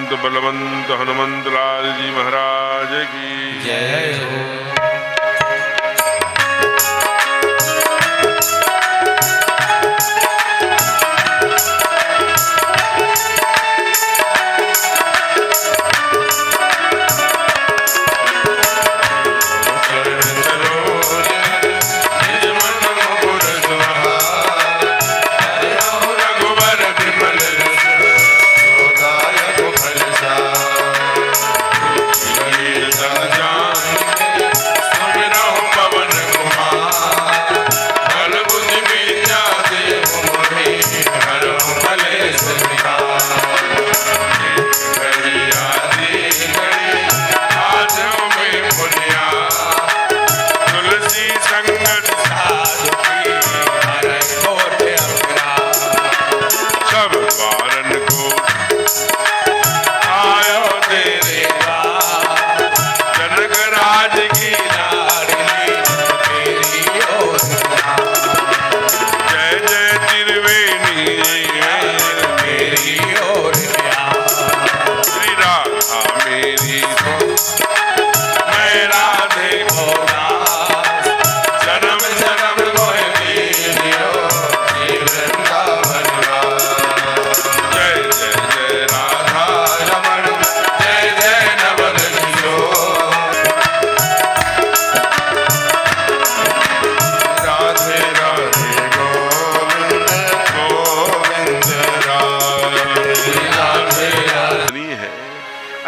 संत बलवंत हनुमंत लाल जी महाराज की जय हो।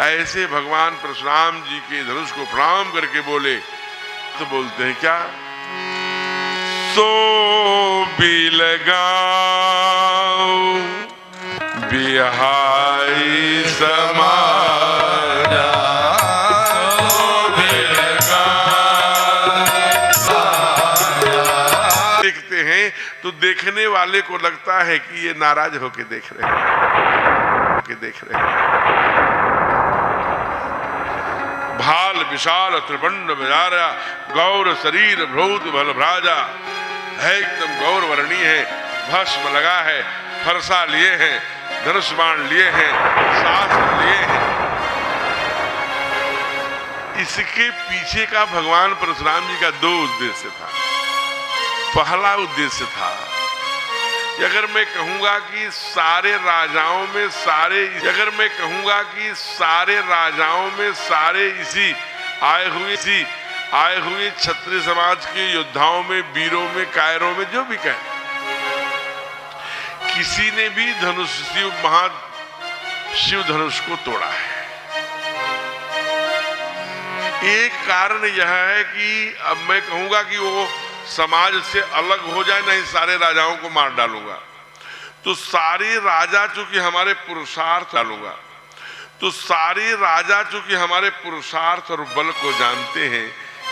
ऐसे भगवान परशुराम जी के धनुष को प्रणाम करके बोले तो बोलते हैं क्या, सो भी लगाओ बिहाई समाजा, देखते हैं तो देखने वाले को लगता है कि ये नाराज होके देख रहे हैं, भाल विशाल त्रिपंड बिजारा गौर शरीर भ्रूत बल भ्राजा है, एकदम गौर वर्णी है, भस्म लगा है, फरसा लिए हैं, धनुष बाण लिए हैं, शास्त्र लिए हैं। इसके पीछे का भगवान परशुराम जी का दो उद्देश्य था। पहला उद्देश्य था अगर मैं कहूंगा कि सारे राजाओं में सारे इसी आए हुए क्षत्रिय समाज के योद्धाओं में, वीरों में, कायरों में, जो भी कहे, किसी ने भी शिव धनुष को तोड़ा है। एक कारण यह है कि अब मैं कहूंगा कि वो समाज से अलग हो जाए, नहीं सारे राजाओं को मार डालूंगा, तो सारे राजा चूंकि हमारे पुरुषार्थ और बल को जानते हैं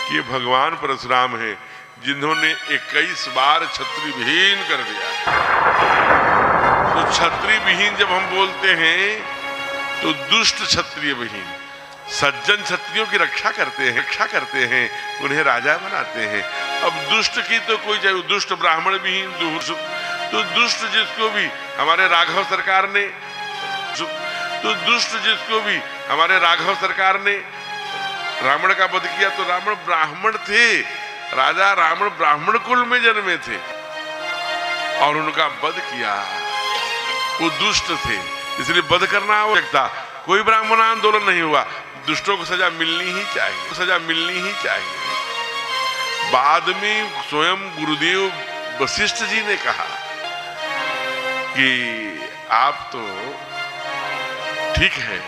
कि ये भगवान परशुराम हैं जिन्होंने 21 बार क्षत्रिय विहीन कर दिया। तो क्षत्रिय विहीन जब हम बोलते हैं तो दुष्ट क्षत्रिय विहीन, सज्जन क्षत्रियों की रक्षा करते हैं, उन्हें राजा बनाते हैं। अब दुष्ट की तो कोई चाहे, दुष्ट ब्राह्मण विहीन, तो दुष्ट जिसको भी हमारे राघव सरकार ने रावण का वध किया, तो रावण ब्राह्मण थे, राजा रावण ब्राह्मण कुल में जन्मे थे और उनका वध किया। वो दुष्ट थे, इसलिए वध करना आवश्यक था। कोई ब्राह्मण आंदोलन नहीं हुआ, दुष्टों को सजा मिलनी ही चाहिए। बाद में स्वयं गुरुदेव वशिष्ठ जी ने कहा कि आप तो ठीक है,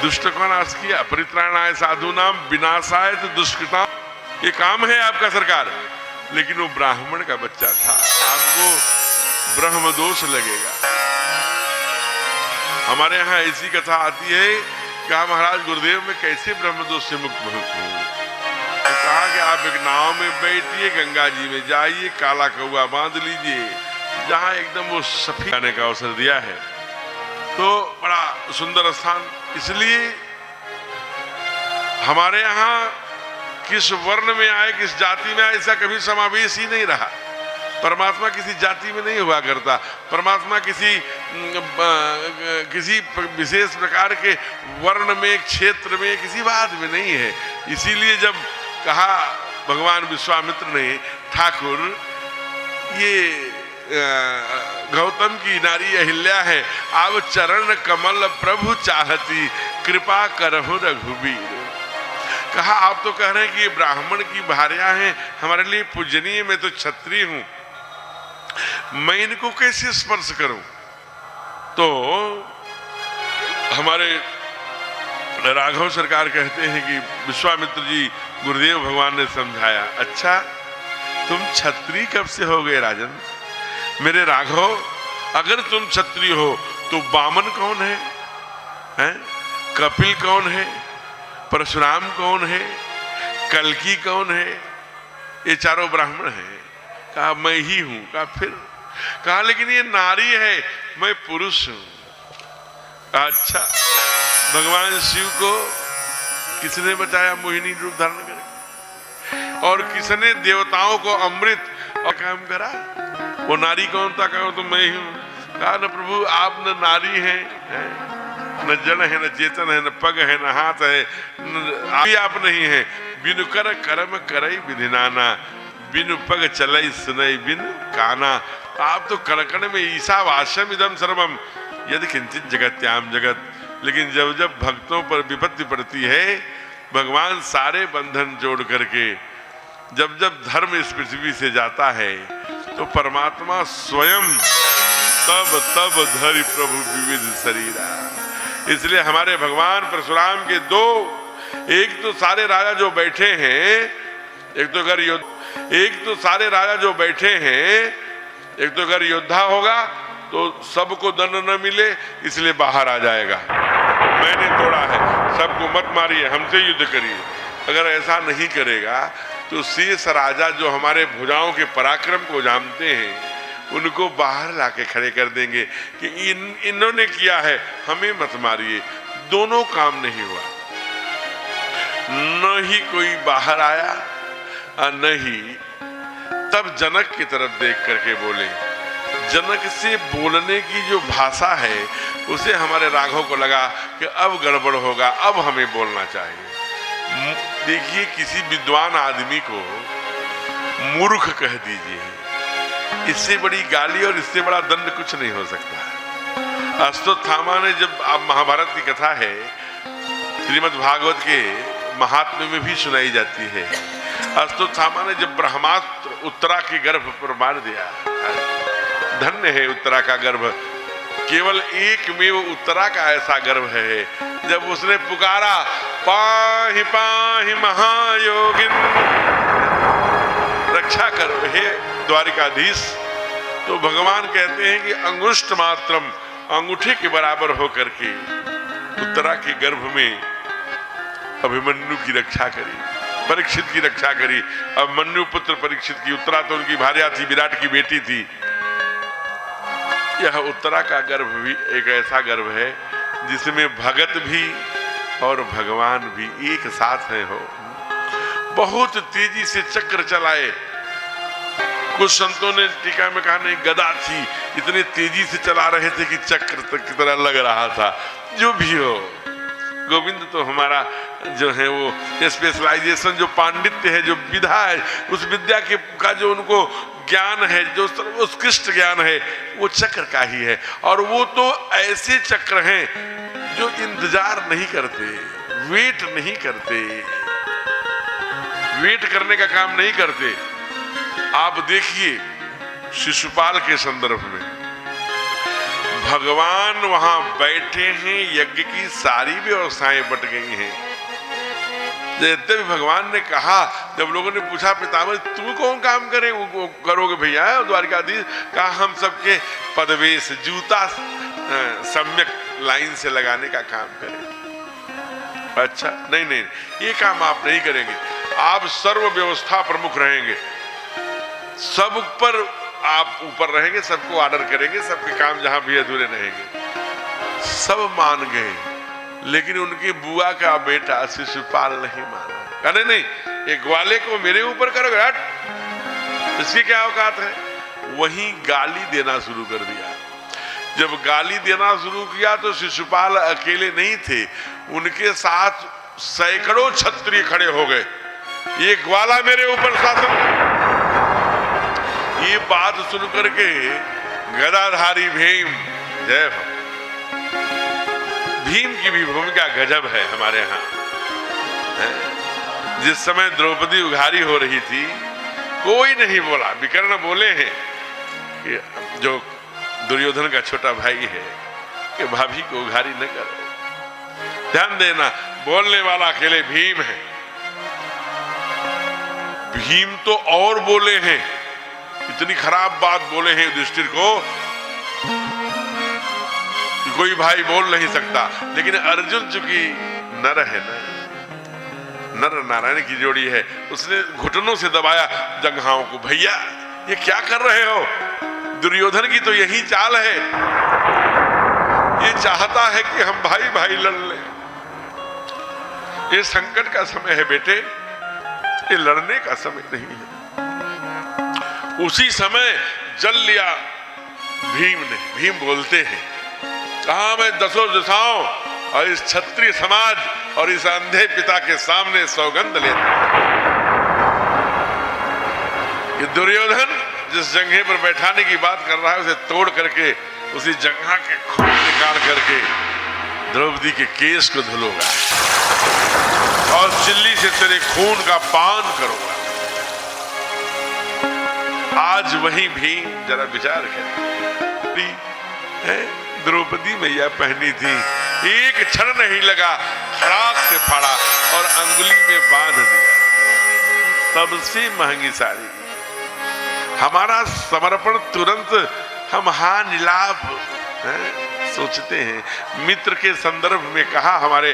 दुष्ट का नाश किया, परित्राणाय साधूनाम विनाशाय तो दुष्कृताम, ये काम है आपका सरकार, लेकिन वो ब्राह्मण का बच्चा था, आपको ब्रह्म दोष लगेगा। हमारे यहाँ ऐसी कथा आती है कि महाराज गुरुदेव में कैसे ब्रह्म दोष से मुक्त हूँ। तो कहा कि आप एक नाव में बैठिए, गंगा जी में जाइए, काला कौआ बांध लीजिए, जहाँ एकदम वो सफेद आने का अवसर दिया है, तो बड़ा सुंदर स्थान। इसलिए हमारे यहाँ किस वर्ण में आए, किस जाति में आए, ऐसा कभी समावेश ही नहीं रहा। परमात्मा किसी जाति में नहीं हुआ करता, परमात्मा किसी किसी विशेष प्रकार के वर्ण में, क्षेत्र में, किसी बात में नहीं है। इसीलिए जब कहा भगवान विश्वामित्र ने, ठाकुर ये गौतम की नारी अहिल्या है, आप चरण कमल प्रभु चाहती, कृपा करहु रघुबीर। कहा आप तो कह रहे हैं कि ये ब्राह्मण की भार्या हैं, हमारे लिए पूजनीय, मैं तो क्षत्रिय हूं, मैं इनको कैसे स्पर्श करूं? तो हमारे राघव सरकार कहते हैं कि विश्वामित्र जी, गुरुदेव भगवान ने समझाया, अच्छा तुम क्षत्रिय कब से हो गए राजन? मेरे राघव, अगर तुम क्षत्रिय हो तो वामन कौन है? कपिल कौन है? परशुराम कौन है? कल्की कौन है? ये चारों ब्राह्मण हैं। कहा मैं ही हूं। कहा फिर? कहा लेकिन ये नारी है, मैं पुरुष हूं। अच्छा, भगवान शिव को किसने बचाया मोहिनी रूप धारण करके? और किसने देवताओं को अमृत और काम करा? वो नारी कौन था? कहा तो मैं ही हूं। कहा न प्रभु, आप न नारी हैं, न जड़ है, न चेतन है, न पग है, न हाथ है, आप नहीं है। बिनु कर कर्म करई विधिनाना, बिनु पग चलई सुनई बिन काना। आप तो कड़कड़ में ईशावास्यम इदम सर्वम यदि किंचित जगत्याम जगत। लेकिन जब जब भक्तों पर विपत्ति पड़ती है, भगवान सारे बंधन जोड़ करके जब जब धर्म इस पृथ्वी से जाता है, तो परमात्मा स्वयं तब तब धरि प्रभु विविध शरीरा। इसलिए हमारे भगवान परशुराम के दो, एक तो सारे राजा जो बैठे हैं, एक तो सारे राजा जो बैठे हैं, एक तो अगर योद्धा होगा तो सबको दंड न मिले, इसलिए बाहर आ जाएगा, मैंने तोड़ा है, सबको मत मारिए, हमसे युद्ध करिए। अगर ऐसा नहीं करेगा तो शेष राजा जो हमारे भुजाओं के पराक्रम को जानते हैं, उनको बाहर लाके खड़े कर देंगे कि इन्होंने किया है, हमें मत मारिए। दोनों काम नहीं हुआ, न ही कोई बाहर आया और न ही तब जनक की तरफ देख करके बोले। जनक से बोलने की जो भाषा है, उसे हमारे राघव को लगा कि अब गड़बड़ होगा, अब हमें बोलना चाहिए। देखिए, किसी विद्वान आदमी को मूर्ख कह दीजिए, इससे बड़ी गाली और इससे बड़ा दंड कुछ नहीं हो सकता। अश्वत्थामा ने, जब आप महाभारत की कथा है, श्रीमद् भागवत के महात्म्य में भी सुनाई जाती है, अश्वत्थामा ने जब ब्रह्मास्त्र उत्तरा के गर्भ पर मार दिया, धन्य है उत्तरा का गर्भ, केवल एक में वो उत्तरा का ऐसा गर्भ है, जब उसने पुकारा पाहि पाहि महायोगिन, रक्षा करो हे द्वारिकाधीश, तो भगवान कहते हैं कि अंगुष्ठ मात्रम, अंगूठे के बराबर होकर के उत्तरा के गर्भ में अभिमन्यु की रक्षा करी, परीक्षित की रक्षा करी। अब मन्यु पुत्र परीक्षित की, उत्तरा तो उनकी भार्या थी, विराट की बेटी थी। यह उत्तरा का गर्भ भी एक ऐसा गर्भ है जिसमें भगत भी और भगवान भी एक साथ है। हो बहुत तेजी से चक्र चलाए। कुछ संतों ने टीका में कहा नहीं, गदा थी, इतनी तेजी से चला रहे थे कि चक्र की तरह लग रहा था। जो भी हो, गोविंद तो हमारा जो है वो स्पेशलाइजेशन, जो पांडित्य है, जो विधा है, उस विद्या के का जो उनको ज्ञान है, जो उत्कृष्ट ज्ञान है, वो चक्र का ही है। और वो तो ऐसे चक्र हैं जो इंतजार नहीं करते, वेट नहीं करते, वेट करने का काम नहीं करते। आप देखिए शिशुपाल के संदर्भ में, भगवान वहां बैठे हैं, यज्ञ की सारी व्यवस्थाएं बट गई हैं। जैसे भी भगवान ने कहा, जब लोगों ने पूछा पितामह तुम कौन काम करोगे भैया द्वारिकाधीश? कहा हम सबके पदवेश, जूता सम्यक लाइन से लगाने का काम करें। अच्छा, नहीं, ये काम आप नहीं करेंगे, आप सर्व व्यवस्था प्रमुख रहेंगे, सब पर आप ऊपर रहेंगे, सबको ऑर्डर करेंगे, सबके काम जहां भी अधूरे रहेंगे। सब मान गए, लेकिन उनकी बुआ का बेटा शिशुपाल नहीं माना। नहीं, एक ग्वाले को मेरे ऊपर करोगे, हट, इसकी क्या औकात है? वहीं गाली देना शुरू कर दिया। जब गाली देना शुरू किया तो शिशुपाल अकेले नहीं थे, उनके साथ सैकड़ों क्षत्रिय खड़े हो गए। ये ग्वाला मेरे ऊपर शासन। ये बात सुनकर के गदाधारी भीम, जय हो, भीम की भी भूमिका गजब है हमारे यहाँ। जिस समय द्रौपदी उघारी हो रही थी, कोई नहीं बोला। विकर्ण बोले हैं कि जो दुर्योधन का छोटा भाई है कि भाभी को उघारी न करो। ध्यान देना, बोलने वाला अकेले भीम है। भीम तो और बोले हैं, इतनी खराब बात बोले हैं युधिष्ठिर को कि कोई भाई बोल नहीं सकता। लेकिन अर्जुन चूंकि नर है ना, नर नारायण की जोड़ी है, उसने घुटनों से दबाया जंघाओं को। भैया ये क्या कर रहे हो? दुर्योधन की तो यही चाल है, ये चाहता है कि हम भाई भाई लड़ लें। ये संकट का समय है बेटे, ये लड़ने का समय नहीं है। उसी समय जल लिया भीम ने। भीम बोलते हैं, कहा मैं दसों दिशाओं और इस क्षत्रिय समाज और इस अंधे पिता के सामने सौगंध लेता कि दुर्योधन जिस जंघे पर बैठाने की बात कर रहा है, उसे तोड़ करके उसी जंघा के खून निकाल करके द्रौपदी के केस को धुलूंगा और चिल्ली से तेरे खून का पान करूंगा। आज वही भीम जरा विचार कर, द्रौपदी मैया पहनी थी, एक क्षण नहीं लगा, खराक से फाड़ा और अंगुली में बांध दिया। सबसे महंगी साड़ी, हमारा समर्पण तुरंत हम हाँ नीलाभ सोचते हैं। मित्र के संदर्भ में कहा हमारे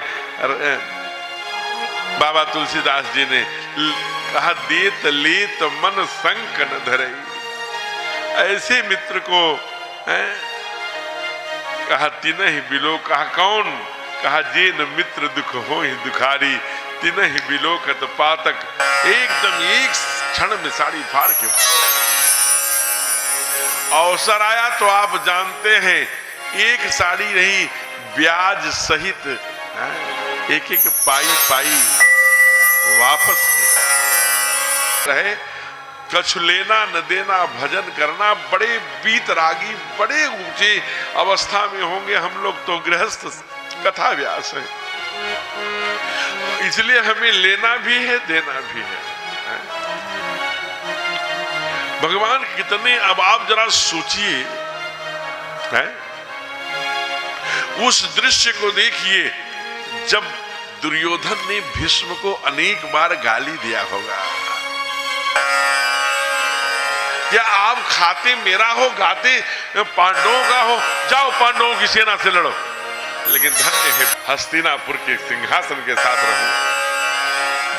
बाबा तुलसीदास जी ने, कहा देत लेत मन संक न धरई। ऐसे मित्र को कहा तिनहि बिलो, कहा कौन? कहा जे न मित्र दुख हो ही दुखारी, तिनहि बिलो कत पातक। एकदम एक क्षण में साड़ी फाड़ के अवसर आया तो आप जानते हैं, एक साड़ी नहीं, ब्याज सहित एक एक पाई पाई वापस रहे। कछु लेना न देना भजन करना, बड़े बीतरागी, बड़े ऊंचे अवस्था में होंगे हम लोग तो गृहस्थ कथा व्यास है, इसलिए हमें लेना भी है देना भी है। भगवान कितने, अब आप जरा सोचिए, उस दृश्य को देखिए जब दुर्योधन ने भीष्म को अनेक बार गाली दिया होगा। क्या आप खाते मेरा हो, गाते पांडवों का हो, जाओ पांडवों की सेना से लड़ो, लेकिन धन्य है हस्तिनापुर के सिंहासन के साथ रहूं,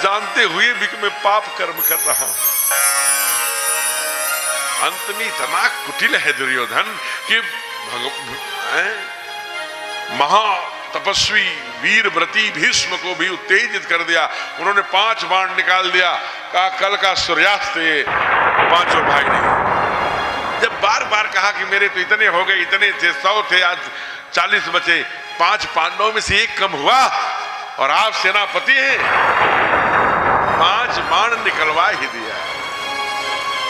जानते हुए भी कि मैं पाप कर्म कर रहा हूं। अंत में इतना कुटिल है दुर्योधन कि महा तपस्वी वीर व्रती भीष्म को भी उत्तेजित कर दिया। उन्होंने 5 बाण निकाल दिया, कहा कल का सूर्यास्त ये पांचों भाई नहीं। जब बार बार कहा कि मेरे तो इतने हो गए, इतने थे, 100 थे, आज 40 बचे, 5 पांडवों में से 1 कम हुआ और आप सेनापति हैं, 5 बाण निकलवा ही दिया।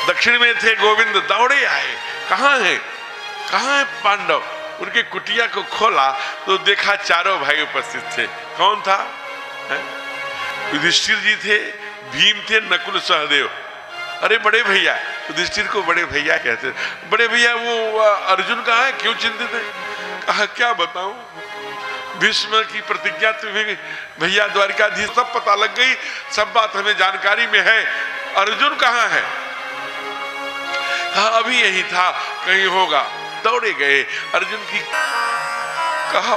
दक्षिण में थे गोविंद, दौड़े आए, कहां है पांडव? उनके कुटिया को खोला तो देखा चारों भाई उपस्थित थे। कौन था? युधिष्ठिर जी थे, भीम थे, नकुल सहदेव। अरे बड़े भैया, युधिष्ठिर को बड़े भैया कहते, बड़े भैया वो अर्जुन कहाँ है, क्यों चिंतित है? कहा क्या बताऊं, भीष्म की प्रतिज्ञा तुम्हें भैया द्वारिकाधीश सब पता लग गई, सब बात हमें जानकारी में है, अर्जुन कहाँ है? कहा अभी यही था, कहीं होगा। दौड़े गए, अर्जुन की कहा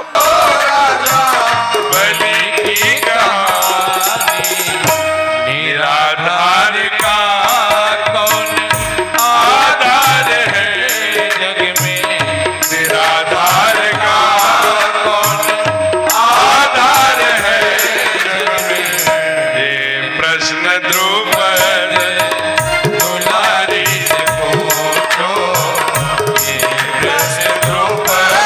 बलि की कहानी, निराधार का कौन आधार है जग में, निराधार का कौन आधार है जग में। ये प्रश्न द्रुपद दुलारी से पूछो, ये प्रश्न द्रुपद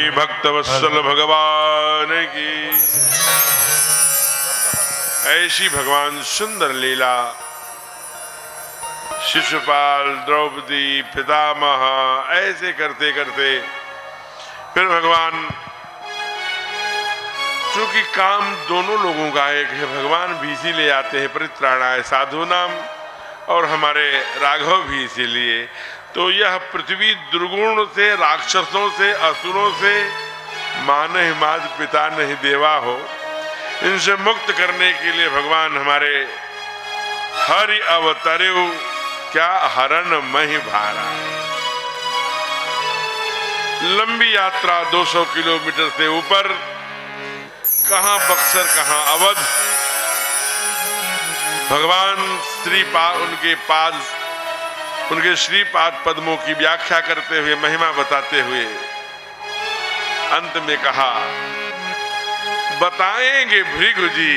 भाई भक्तवत्सल भगवान की। ऐसी भगवान सुंदर लीला शिशुपाल, द्रौपदी, पितामह ऐसे करते करते फिर भगवान, चूंकि काम दोनों लोगों का एक है, भगवान भी इसीलिए आते हैं परित्राणाय साधूनाम, और हमारे राघव भी इसीलिए। तो यह पृथ्वी दुर्गुण से, राक्षसों से, असुरों से, मानहि माद पिता नहीं देवा हो, इनसे मुक्त करने के लिए भगवान हमारे हरि अवतरेउ, क्या हरण मही भारा। लंबी यात्रा 200 किलोमीटर से ऊपर, कहां बक्सर कहां अवध, भगवान उनके श्रीपाद पद्मों की व्याख्या करते हुए, महिमा बताते हुए अंत में कहा, बताएंगे भृगु जी।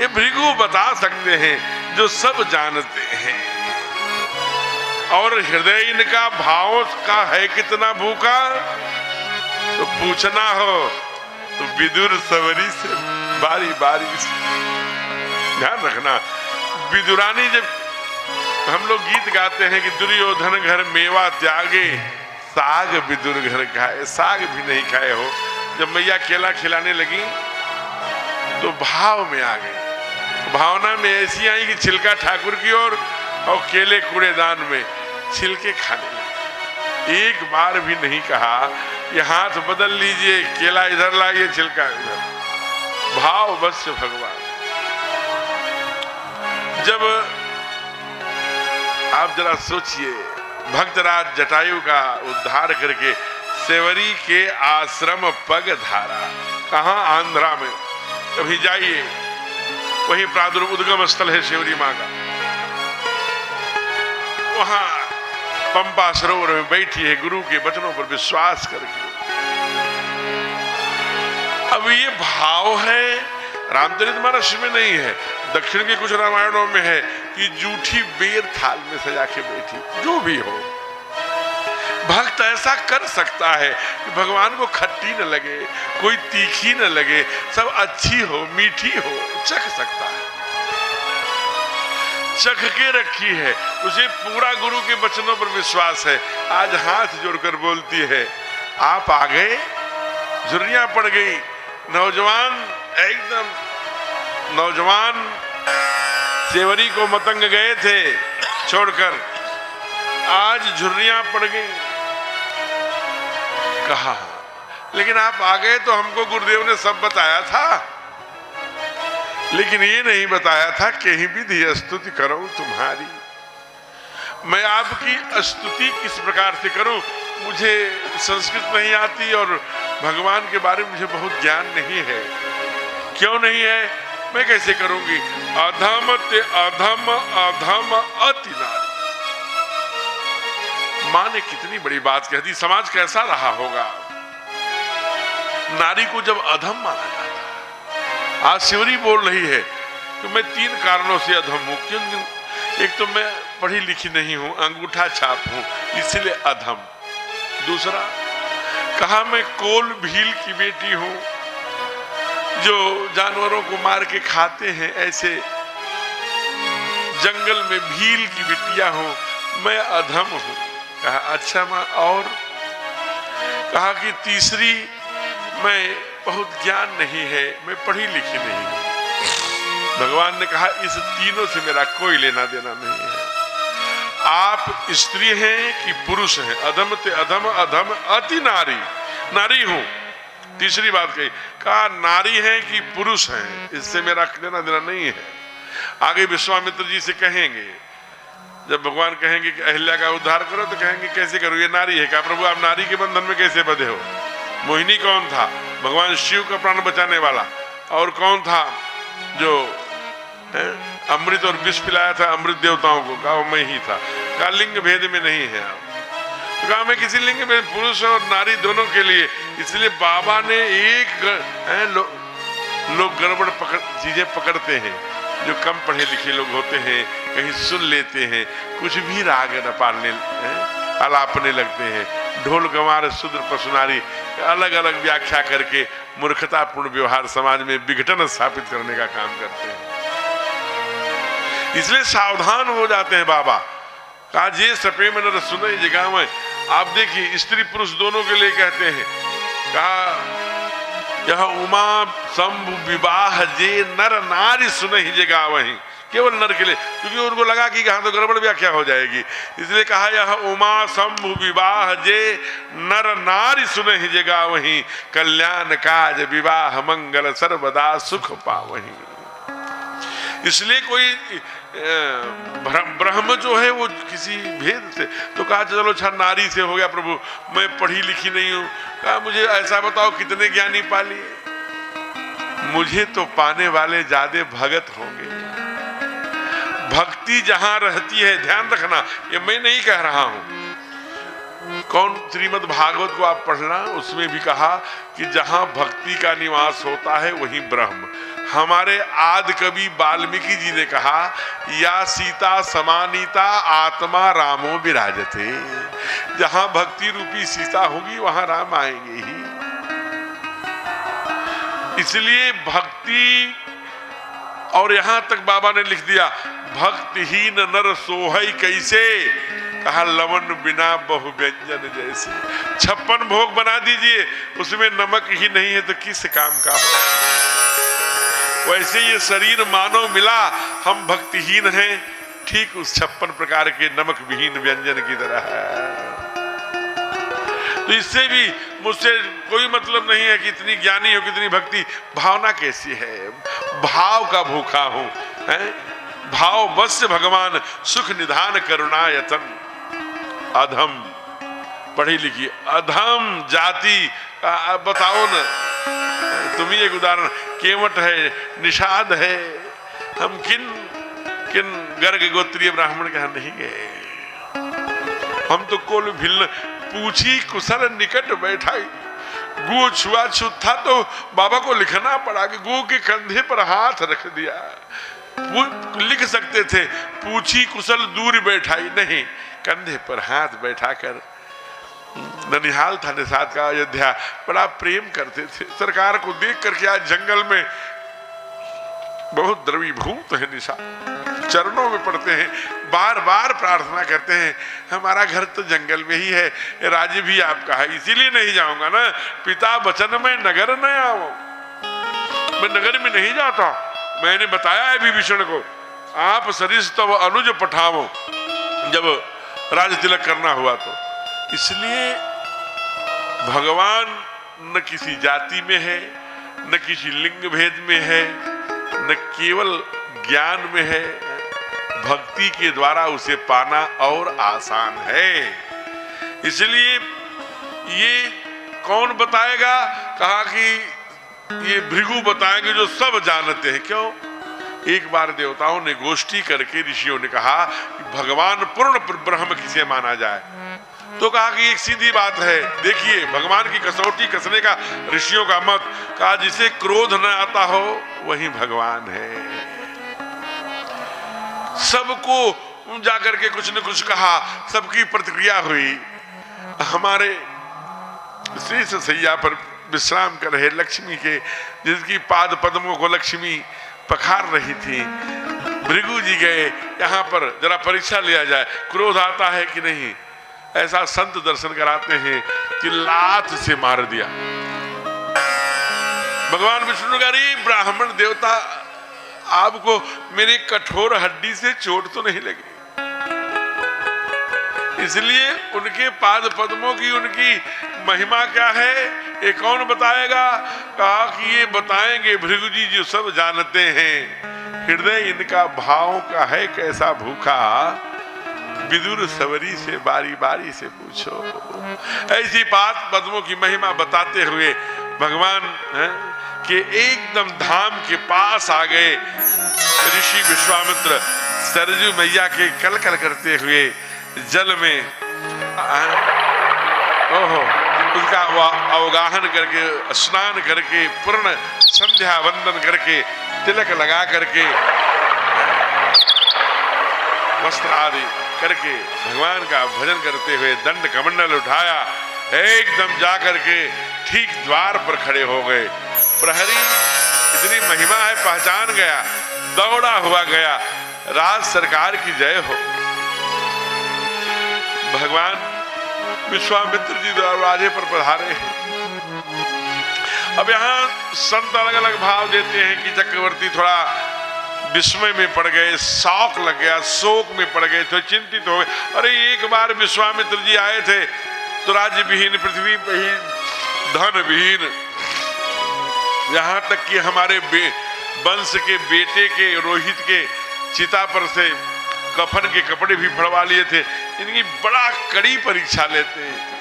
ये भृगु बता सकते हैं जो सब जानते हैं, और हृदय इनका भाव का है कितना भूखा। तो पूछना हो तो विदुर सवरी से बारी बारी से ध्यान रखना। विदुरानी, जब हम लोग गीत गाते हैं कि दुर्योधन घर मेवा त्यागे, साग विदुर घर खाए, साग भी नहीं खाए हो। जब मैया केला खिलाने लगी तो भाव में आ गई, भावना में ऐसी आई कि छिलका ठाकुर की ओर और केले कूड़ेदान में छिलके खाने लगे। एक बार भी नहीं कहा ये हाथ बदल लीजिए, केला इधर लाइए, छिलका इधर। भाव बस भगवान। जब आप जरा सोचिए, भक्तराज जटायु का उद्धार करके सेवरी के आश्रम पग धारा, कहां? आंध्रा में। कभी जाइए, वही प्रादुर्भ उद्गम स्थल है सेवरी मां का। वहां पंपा सरोवर में बैठी है गुरु के वचनों पर विश्वास करके। अब ये भाव है, रामचरितमानस में नहीं है, दक्षिण के कुछ रामायणों में है कि जूठी बेर थाल में सजा के बैठी। जो भी हो, भक्त ऐसा कर सकता है कि भगवान को खट्टी न लगे, कोई तीखी न लगे, सब अच्छी हो, मीठी हो, चख सकता है, चख के रखी है। उसे पूरा गुरु के वचनों पर विश्वास है। आज हाथ जोड़कर बोलती है, आप आ गए, झुर्रियां पड़ गई। नौजवान, एकदम नौजवान सेवरी को मतंग गए थे छोड़कर, आज झुर्रियां पड़ गई। कहा, लेकिन आप आ गए तो हमको गुरुदेव ने सब बताया था, लेकिन ये नहीं बताया था कहीं विधि स्तुति करूं तुम्हारी। मैं आपकी स्तुति किस प्रकार से करूं? मुझे संस्कृत नहीं आती और भगवान के बारे में मुझे बहुत ज्ञान नहीं है। क्यों नहीं है? मैं कैसे करूंगी? अधम ते अधम अधम अति नारी। मां ने कितनी बड़ी बात कह दी। समाज कैसा रहा होगा नारी को जब अधम माना जाता। आज शिवरी बोल रही है कि मैं 3 कारणों से अधम हूं। क्यों? एक तो मैं पढ़ी लिखी नहीं हूं, अंगूठा छाप हूं, इसलिए अधम। दूसरा, कहा मैं कोल भील की बेटी हूं, जो जानवरों को मार के खाते हैं, ऐसे जंगल में भील की बिटिया हूं, मैं अधम हूं। कहा अच्छा मां, और? कहा कि तीसरी, मैं बहुत ज्ञान नहीं है, मैं पढ़ी लिखी नहीं हूं। भगवान ने कहा इस तीनों से मेरा कोई लेना देना नहीं है। आप स्त्री हैं कि पुरुष हैं, अधम ते अधम अधम अति नारी, नारी हूं। तीसरी बात कही, कहा नारी है कि पुरुष हैं, इससे मेरा लेना देना नहीं है। आगे विश्वामित्र जी से कहेंगे, जब भगवान कहेंगे कि अहिल्या का उद्धार करो, तो कहेंगे कैसे करो, ये नारी है। कहा प्रभु आप नारी के बंधन में कैसे बंधे हो? मोहिनी कौन था? भगवान शिव का प्राण बचाने वाला। और कौन था जो अमृत और विष पिलाया था अमृत देवताओं को? कहा मैं ही था। कहा लिंग भेद में नहीं है आप। तो कहा मैं किसी लिंग में, पुरुष और नारी दोनों के लिए। इसलिए बाबा ने एक लोग गड़बड़ चीजें पकड़ते हैं, जो कम पढ़े लिखे लोग होते हैं, कहीं सुन लेते हैं, कुछ भी राग न पालने, अलापने लगते हैं। ढोल गंवार शूद्र पशुनारी अलग अलग व्याख्या करके मूर्खतापूर्ण व्यवहार समाज में विघटन स्थापित करने का काम करते हैं। इसलिए सावधान हो जाते हैं बाबा। कहा जे सपे में न सुने जगह में। आप देखिए स्त्री पुरुष दोनों के लिए कहते हैं। कहा यह उमा शंभु विवाह जे नर नारी सुने ही जगह वही, केवल नर के लिए, क्योंकि उनको लगा कि कहां तो गड़बड़ व्याख्या हो जाएगी, इसलिए कहा यह उमा शंभु विवाह जे नर नारी सुने ही जगह वही, कल्याण काज विवाह मंगल सर्वदा सुख पावही। इसलिए कोई ब्रह्म जो है वो किसी भेद से, तो कहा चलो अच्छा नारी से हो गया प्रभु, मैं पढ़ी लिखी नहीं हूं। कहा मुझे ऐसा बताओ कितने ज्ञानी पा लिए? मुझे तो पाने वाले ज्यादा भगत होंगे। भक्ति जहां रहती है, ध्यान रखना, ये मैं नहीं कह रहा हूं, कौन श्रीमद् भागवत को आप पढ़ना, उसमें भी कहा कि जहां भक्ति का निवास होता है वहीं ब्रह्म। हमारे आदि कवि वाल्मीकि जी ने कहा या सीता समानीता आत्मा रामो विराजते। जहां भक्ति रूपी सीता होगी वहां राम आएंगे ही। इसलिए भक्ति, और यहां तक बाबा ने लिख दिया भक्तिहीन नर सोहई कैसे, कहा लवण बिना बहु व्यंजन जैसे। 56 भोग बना दीजिए, उसमें नमक ही नहीं है तो किस काम का हो। वैसे ये शरीर मानव मिला, हम भक्तिहीन हैं, ठीक उस 56 प्रकार के नमक विहीन व्यंजन की तरह है। तो इससे भी मुझसे कोई मतलब नहीं है कि इतनी ज्ञानी हो, कितनी भक्ति, भावना कैसी है, भाव का भूखा हूं, है भाव बस भगवान सुख निधान करुणा यतन। अधम, पढ़ी लिखी अधम जाति, बताओ न, तुम ही एक उदाहरण, केवट है, निषाद है, हम किन किन गर्ग गोत्रीय ब्राह्मण के यहाँ नहीं गए। हम तो कोल भिन्न पूछी कुशल निकट बैठाई। गु छुआछूत था तो बाबा को लिखना पड़ा कि गु के कंधे पर हाथ रख दिया। लिख सकते थे पूछी कुशल दूर बैठाई, नहीं, कंधे पर हाथ बैठाकर। ननिहाल था निषाद का, अयोध्या, बड़ा प्रेम करते थे। सरकार को देख करके आज जंगल में बहुत द्रवीभूत है निषाद, चरणों में पड़ते हैं, बार बार प्रार्थना करते हैं, हमारा घर तो जंगल में ही है, राज्य भी आपका है, इसीलिए नहीं जाऊंगा ना, पिता वचन में नगर न आओ। मैं नगर में नहीं जाता, मैंने बताया है विभीषण को, आप सरिस तब अनुज पठाओ, जब राज तिलक करना हुआ तो। इसलिए भगवान न किसी जाति में है, न किसी लिंग भेद में है, न केवल ज्ञान में है, भक्ति के द्वारा उसे पाना और आसान है। इसलिए ये कौन बताएगा? कहा कि ये भृगु बताएंगे जो सब जानते हैं। क्यों? एक बार देवताओं ने गोष्ठी करके ऋषियों ने कहा कि भगवान पूर्ण ब्रह्म किसे माना जाए, तो कहा कि एक सीधी बात है, देखिए भगवान की कसौटी कसने का ऋषियों का मत, कहा जिसे क्रोध न आता हो वही भगवान है। सबको जाकर के कुछ न कुछ कहा, सबकी प्रतिक्रिया हुई। हमारे श्री सैया पर विश्राम कर रहे लक्ष्मी के, जिसकी पाद पद्मों को लक्ष्मी पखार रही थी, भृगु जी गए, यहाँ पर जरा परीक्षा लिया जाए क्रोध आता है कि नहीं। ऐसा संत दर्शन कराते हैं कि लात से मार दिया। भगवान विष्णु का रे ब्राह्मण देवता, आपको मेरी कठोर हड्डी से चोट तो नहीं लगी। इसलिए उनके पाद पद्मों की उनकी महिमा क्या है, ये कौन बताएगा? कहा कि ये बताएंगे भृगु जी जो सब जानते हैं। हृदय इनका भाव का है कैसा भूखा, विदुर सवरी से बारी बारी से पूछो। ऐसी पाद पद्मों की महिमा बताते हुए भगवान के एकदम धाम के पास आ गए। ऋषि विश्वामित्र सरजू मैया के कलकल करते हुए जल में उसका अवगाहन करके, स्नान करके, पूर्ण संध्या वंदन करके, तिलक लगा करके, वस्त्र आदि करके भगवान का भजन करते हुए दंड कमंडल उठाया। एकदम जाकर के ठीक द्वार पर खड़े हो गए। प्रहरी इतनी महिमा है पहचान गया, दौड़ा हुआ गया, राज सरकार की जय हो। भगवान विश्वामित्र जी दरवाजे पर पधारे हैं। अब यहाँ संत अलग अलग भाव देते हैं कि चक्रवर्ती थोड़ा विस्मय में पड़ गए, शौक लग गया, शोक में पड़ गए, थोड़े चिंतित हो गए। अरे एक बार विश्वामित्र जी आए थे तो राज्य विहीन, पृथ्वी विहीन, धन विहीन, यहाँ तक कि हमारे वंश के बेटे के रोहित के चिता पर से कफन के कपड़े भी फड़वा लिए थे। इनकी बड़ा कड़ी परीक्षा लेते हैं।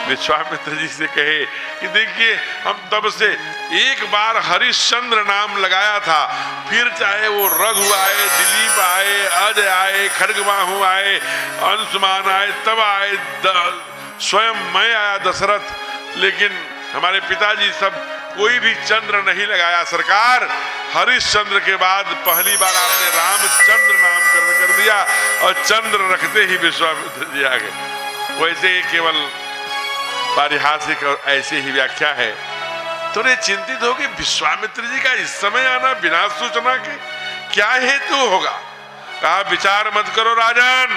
विश्वामित्र जी से कहे कि देखिए हम तब से एक बार हरिश्चंद्र नाम लगाया था, फिर चाहे वो रघु आए, दिलीप आए, अजय आए, खड्गबाहु आए, अंशुमान आए, तब आए, स्वयं मैं आया दशरथ, लेकिन हमारे पिताजी सब कोई भी चंद्र नहीं लगाया। सरकार हरिश्चंद्र के बाद पहली बार आपने रामचंद्र नाम कर दिया और चंद्र रखते ही विश्वामित्र जी आ गए। वैसे केवल पारिहासिक और ऐसे ही व्याख्या है। थोड़े चिंतित हो कि विश्वामित्र जी का इस समय आना बिना सूचना के क्या हेतु होगा। कहा विचार मत करो राजन,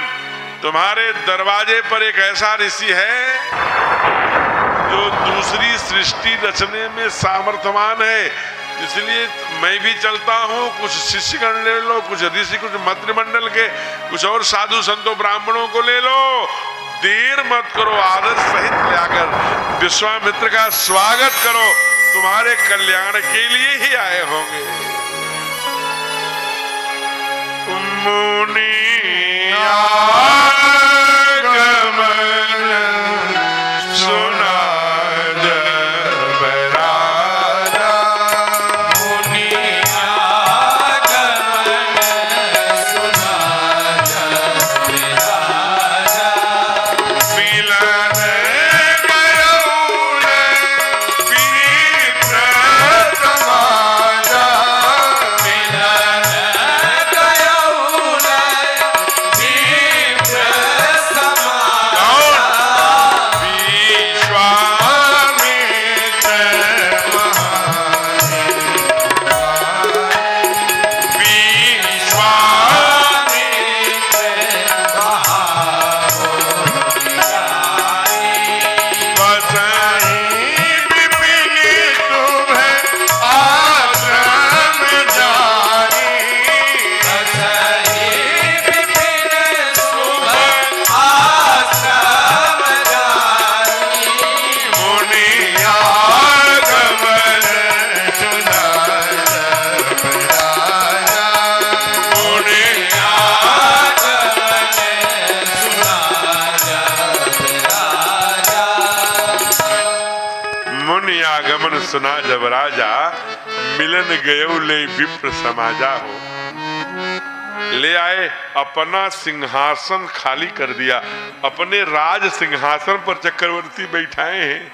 तुम्हारे दरवाजे पर एक ऐसा ऋषि है जो दूसरी सृष्टि रचने में सामर्थ्यवान है, इसलिए मैं भी चलता हूँ। कुछ शिष्यगण ले लो, कुछ ऋषि, कुछ मंत्रिमंडल के, कुछ और साधु संतों ब्राह्मणों को ले लो, देर मत करो, आदर सहित लाकर विश्वामित्र का स्वागत करो, तुम्हारे कल्याण के लिए ही आए होंगे। मुनि आगमन सुना सुना जब राजा, मिलन गयो ले विप्र समाजा हो। ले आए, अपना सिंहासन खाली कर दिया, अपने राज सिंहासन पर चक्रवर्ती बैठाए हैं।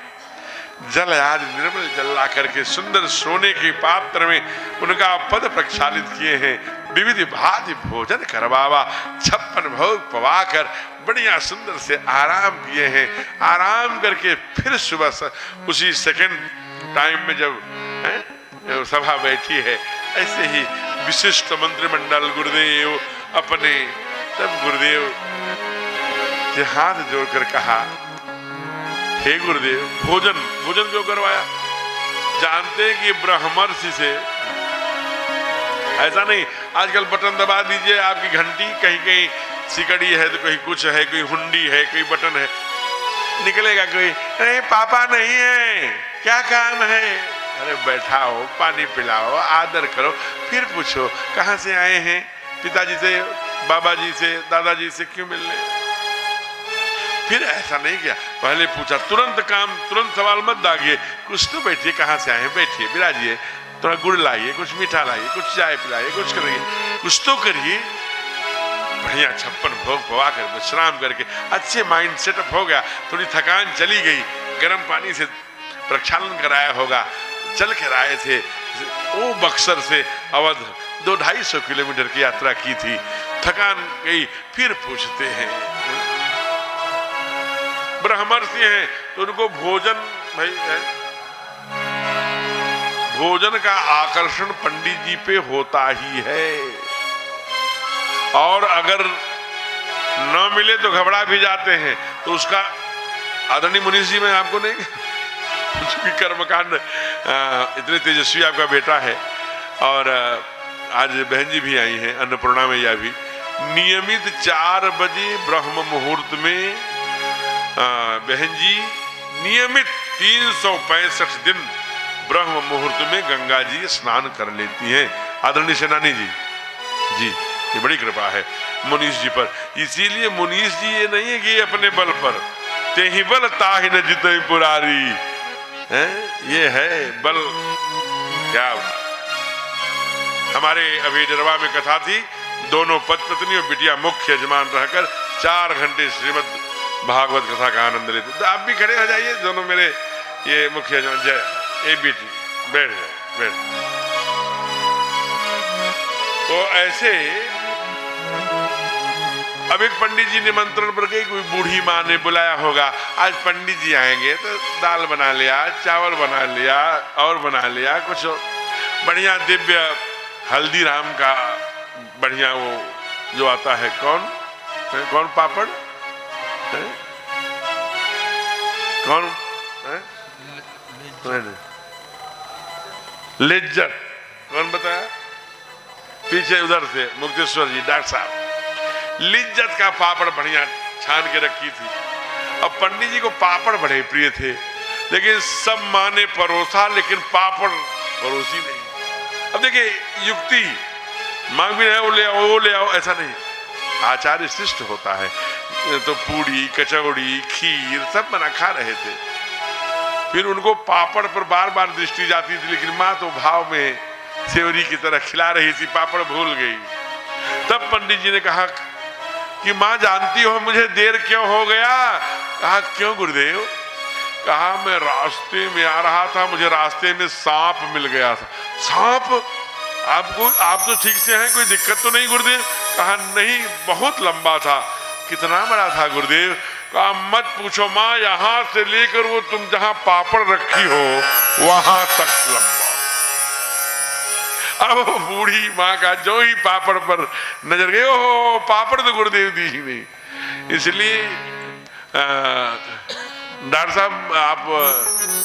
जल आज निर्मल जल ला करके सुंदर सोने के पात्र में उनका पद प्रक्षालित किए हैं। विविध भांति भोजन करवावा, 56 भोग पवाकर बढ़िया सुंदर से आराम किए हैं। आराम करके फिर सुबह उसी सेकंड टाइम में जब सभा बैठी है, ऐसे ही विशिष्ट मंत्रिमंडल गुरुदेव अपने, तब गुरुदेव से हाथ जोड़कर कहा, हे गुरुदेव भोजन भोजन क्यों करवाया? जानते हैं कि ब्रह्मर्षि से ऐसा नहीं, आजकल बटन दबा दीजिए, आपकी घंटी कहीं कहीं सिकड़ी है तो कहीं कुछ है, कोई हुंडी है, कोई बटन है, निकलेगा कोई, अरे पापा नहीं है, क्या काम है? अरे बैठा हो, पानी पिलाओ, आदर करो, फिर पूछो कहाँ से आए हैं, पिताजी से, बाबा जी से, दादाजी से क्यों मिलने? फिर ऐसा नहीं किया, पहले पूछा, तुरंत काम, तुरंत सवाल मत दागिए, कुछ तो बैठिए, कहाँ से आए हैं, बैठिए, विराजिए, थोड़ा गुड़ लाइए, कुछ मीठा लाइए, कुछ चाय पिलाइए, कुछ करिए, कुछ तो करिए। बढ़िया 56 भोग पवा कर विश्राम करके अच्छे माइंड सेटअप हो गया, थोड़ी थकान चली गई, गर्म पानी से प्रक्षालन कराया होगा, चल कर आए थे वो बक्सर से अवध 200-250 किलोमीटर की यात्रा की थी, थकान गई, फिर पूछते हैं ब्रह्मर्षि हैं तो उनको भोजन भाई है, भोजन का आकर्षण पंडित जी पे होता ही है। और अगर न मिले तो घबरा भी जाते हैं। तो उसका आदरणीय मुनीष जी, मैं आपको नहीं कुछ भी कर्मकांड, इतने तेजस्वी आपका बेटा है। और आज बहन जी भी आई हैं, अन्नपूर्णा मैया भी। नियमित 4 बजे ब्रह्म मुहूर्त में बहन जी नियमित 365 दिन ब्रह्म मुहूर्त में गंगा जी स्नान कर लेती हैं। आदरणीय सेनानी जी, जी ये बड़ी कृपा है मुनीष जी पर। इसीलिए मुनीष जी ये नहीं है कि अपने बल पर, ते ही बल ताहि न जितै पुरारी है, ये है बल। क्या हमारे अभी डरवा में कथा थी, दोनों पति पत्नी और बिटिया मुख्य यजमान रहकर 4 घंटे श्रीमद् भागवत कथा का आनंद लेते। तो आप भी खड़े हो जाइए, दोनों मेरे ये मुख्य यजमान। जय, ए बेटी बैठ जाए, बैठ। तो ऐसे अब एक पंडित जी निमंत्रण पर गई, कोई बूढ़ी माँ ने बुलाया होगा, आज पंडित जी आएंगे तो दाल बना लिया, चावल बना लिया और बना लिया कुछ बढ़िया दिव्य हल्दीराम का बढ़िया वो जो आता है, कौन पापड़ है? कौन है? लिज्जत, कौन बताया? पीछे उधर से मुक्तेश्वर जी डॉक्टर साहब, लिज्जत का पापड़ बढ़िया छान के रखी थी। अब पंडित जी को पापड़ बड़े प्रिय थे, लेकिन सब माँ ने परोसा, लेकिन पापड़ परोसी नहीं। अब देखिए युक्ति, मांग भी रहे वो ले आओ, ऐसा नहीं। आचार्य शिष्ट होता है, तो पूड़ी कचौड़ी खीर सब बना खा रहे थे। फिर उनको पापड़ पर बार बार दृष्टि जाती थी, लेकिन माँ तो भाव में सेवरी की तरह खिला रही थी, पापड़ भूल गई। तब पंडित जी ने कहा कि माँ जानती हो मुझे देर क्यों हो गया? कहा क्यों गुरुदेव? कहा मैं रास्ते में आ रहा था, मुझे रास्ते में सांप मिल गया था। सांप? आप तो ठीक से हैं, कोई दिक्कत तो नहीं गुरुदेव? कहा नहीं, बहुत लंबा था। कितना बड़ा था गुरुदेव? कहा मत पूछो माँ, यहां से लेकर वो तुम जहां पापड़ रखी हो वहां तक लंबा। अब बूढ़ी माँ का जो ही पापड़ पर नजर गई, ओहो पापड़ तो गुरुदेव दी ही नहीं। इसलिए डॉक्टर साहब आप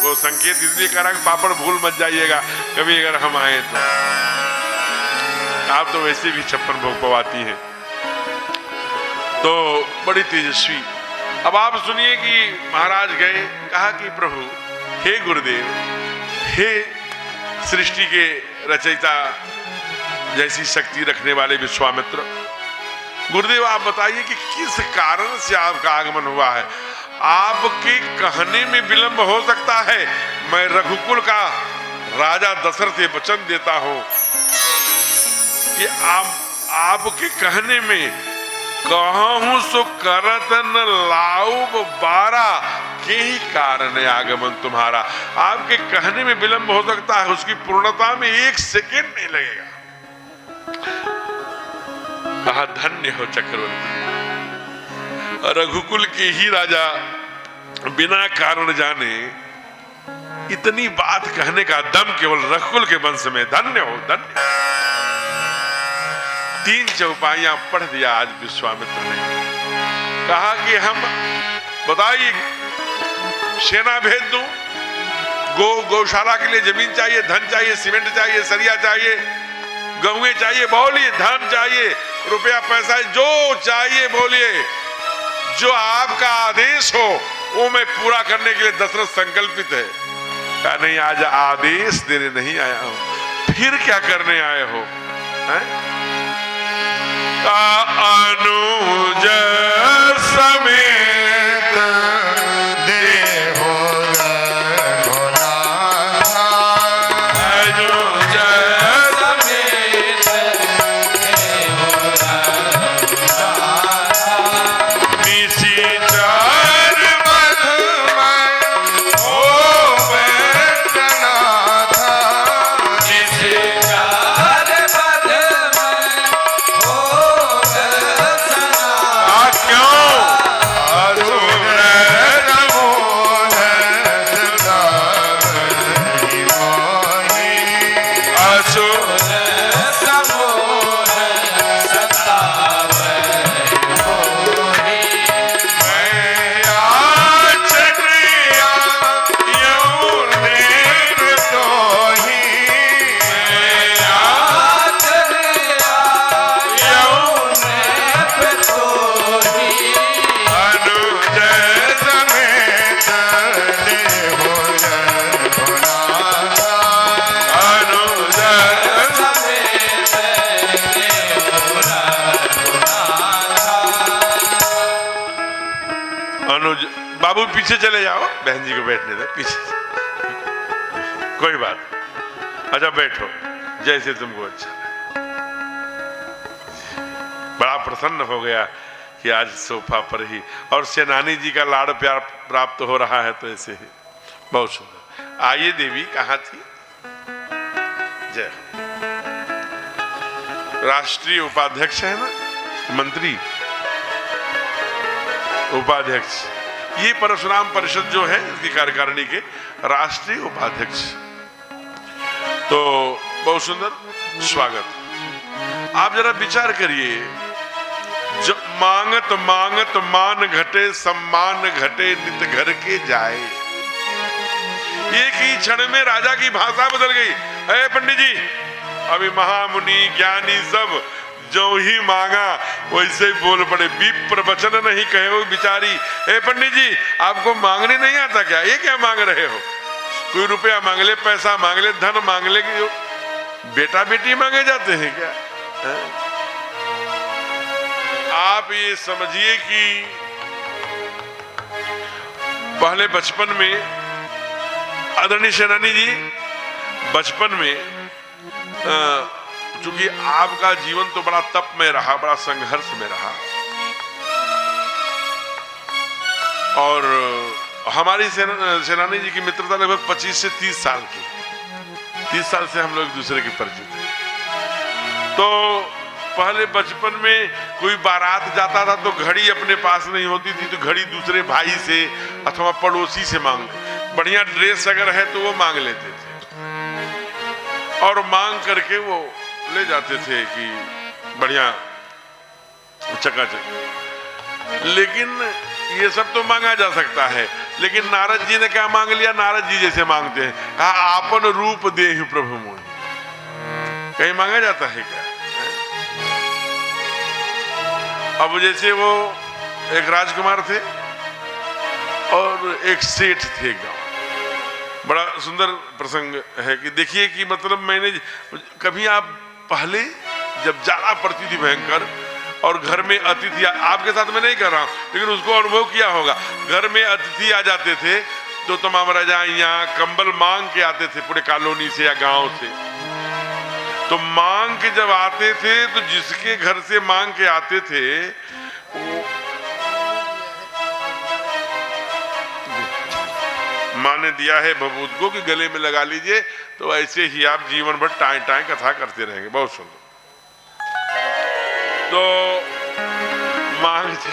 वो संकेत इसलिए करा कि पापड़ भूल मत जाइएगा कभी अगर हम आए तो। आप तो वैसे भी 56 भोग पवाती हैं, तो बड़ी तेजस्वी। अब आप सुनिए कि महाराज गए, कहा कि प्रभु हे गुरुदेव, हे सृष्टि के रचयिता जैसी शक्ति रखने वाले विश्वामित्र, गुरुदेव आप बताइए कि किस कारण से आपका आगमन हुआ है? आपके कहने में विलंब हो सकता है, मैं रघुकुल का राजा दशरथ से वचन देता हूं कि आपके कहने में कहूं सो करत न लाऊब बारा, के ही कारण है आगमन तुम्हारा। आपके कहने में विलंब हो सकता है, उसकी पूर्णता में 1 सेकेंड नहीं लगेगा। कहा धन्य हो चक्रवर्ती, रघुकुल के ही राजा बिना कारण जाने इतनी बात कहने का दम केवल रघुकुल के वंश में। धन्य हो, धन्य। 3 चौपाइयां पढ़ दिया आज विश्वामित्र ने। कहा कि हम बताइए सेना भेज दूं, गौशाला के लिए जमीन चाहिए, धन चाहिए, सीमेंट चाहिए, सरिया चाहिए, गेहूं चाहिए, बोलिए। धन चाहिए, रुपया पैसा जो चाहिए बोलिए, जो आपका आदेश हो वो मैं पूरा करने के लिए दशरथ संकल्पित है। कहा नहीं, आज आदेश देने नहीं आया हूं, फिर क्या करने आए हो? अनुज समेत देहो अनुज बाबू पीछे चले जाओ, बहन जी को बैठने दे पीछे, कोई बात। अच्छा बैठो, जैसे तुमको अच्छा। बड़ा प्रसन्न हो गया कि आज सोफा पर ही, और सेनानी जी का लाड़ प्यार प्राप्त हो रहा है, तो ऐसे ही बहुत सुंदर। आइए देवी, कहाँ थी? जय। राष्ट्रीय उपाध्यक्ष है ना, मंत्री उपाध्यक्ष, ये परशुराम परिषद जो है इसकी कार्यकारिणी के राष्ट्रीय उपाध्यक्ष। तो बहुत सुंदर स्वागत। आप जरा विचार करिए, जब मांगत मांगत मान घटे, सम्मान घटे, नित घर के जाए। एक ही क्षण में राजा की भाषा बदल गई। अरे पंडित जी, अभी महामुनि ज्ञानी सब जो ही मांगा वैसे ही बोल पड़े, विप्र वचन नहीं कहे हो बिचारी। ए पंडित जी, आपको मांगने नहीं आता क्या? ये क्या मांग रहे हो? कोई रुपया मांग ले, पैसा मांग ले, धन मांग ले, बेटा बेटी मांगे जाते हैं क्या? आप ये समझिए कि पहले बचपन में आदरणीय सेनानी जी, बचपन में चूंकि आपका जीवन तो बड़ा तप में रहा, बड़ा संघर्ष में रहा, और हमारी सेनानी जी की मित्रता लगभग 25 से 30 साल की, 30 साल से हम लोग एक दूसरे के परिचित हैं। तो पहले बचपन में कोई बारात जाता था तो घड़ी अपने पास नहीं होती थी, तो घड़ी दूसरे भाई से अथवा पड़ोसी से मांग, बढ़िया ड्रेस अगर है तो वो मांग लेते थे, और मांग करके वो ले जाते थे कि बढ़िया चकाचक। लेकिन ये सब तो मांगा जा सकता है, लेकिन नारद जी ने क्या मांग लिया? नारद जी जैसे मांगते हैं, कहा आपन रूप देहि प्रभु मोहि। कहीं मांगा जाता है क्या? अब जैसे वो एक राजकुमार थे और एक सेठ थे एक गांव। बड़ा सुंदर प्रसंग है कि देखिए कि मतलब मैंने कभी, आप पहले जब ज्यादा पड़ती थी भयंकर, और घर में अतिथि, आपके साथ में नहीं कर रहा हूं लेकिन उसको अनुभव किया होगा, घर में अतिथि आ जाते थे तो तमाम रजाइयां कंबल मांग के आते थे पूरे कॉलोनी से या गांव से। तो मांग के जब आते थे तो जिसके घर से मांग के आते थे माँ ने दिया है भभूत को कि गले में लगा लीजिए, तो ऐसे ही आप जीवन भर टाई टाई कथा करते रहेंगे। बहुत सुंदर। तो मांगते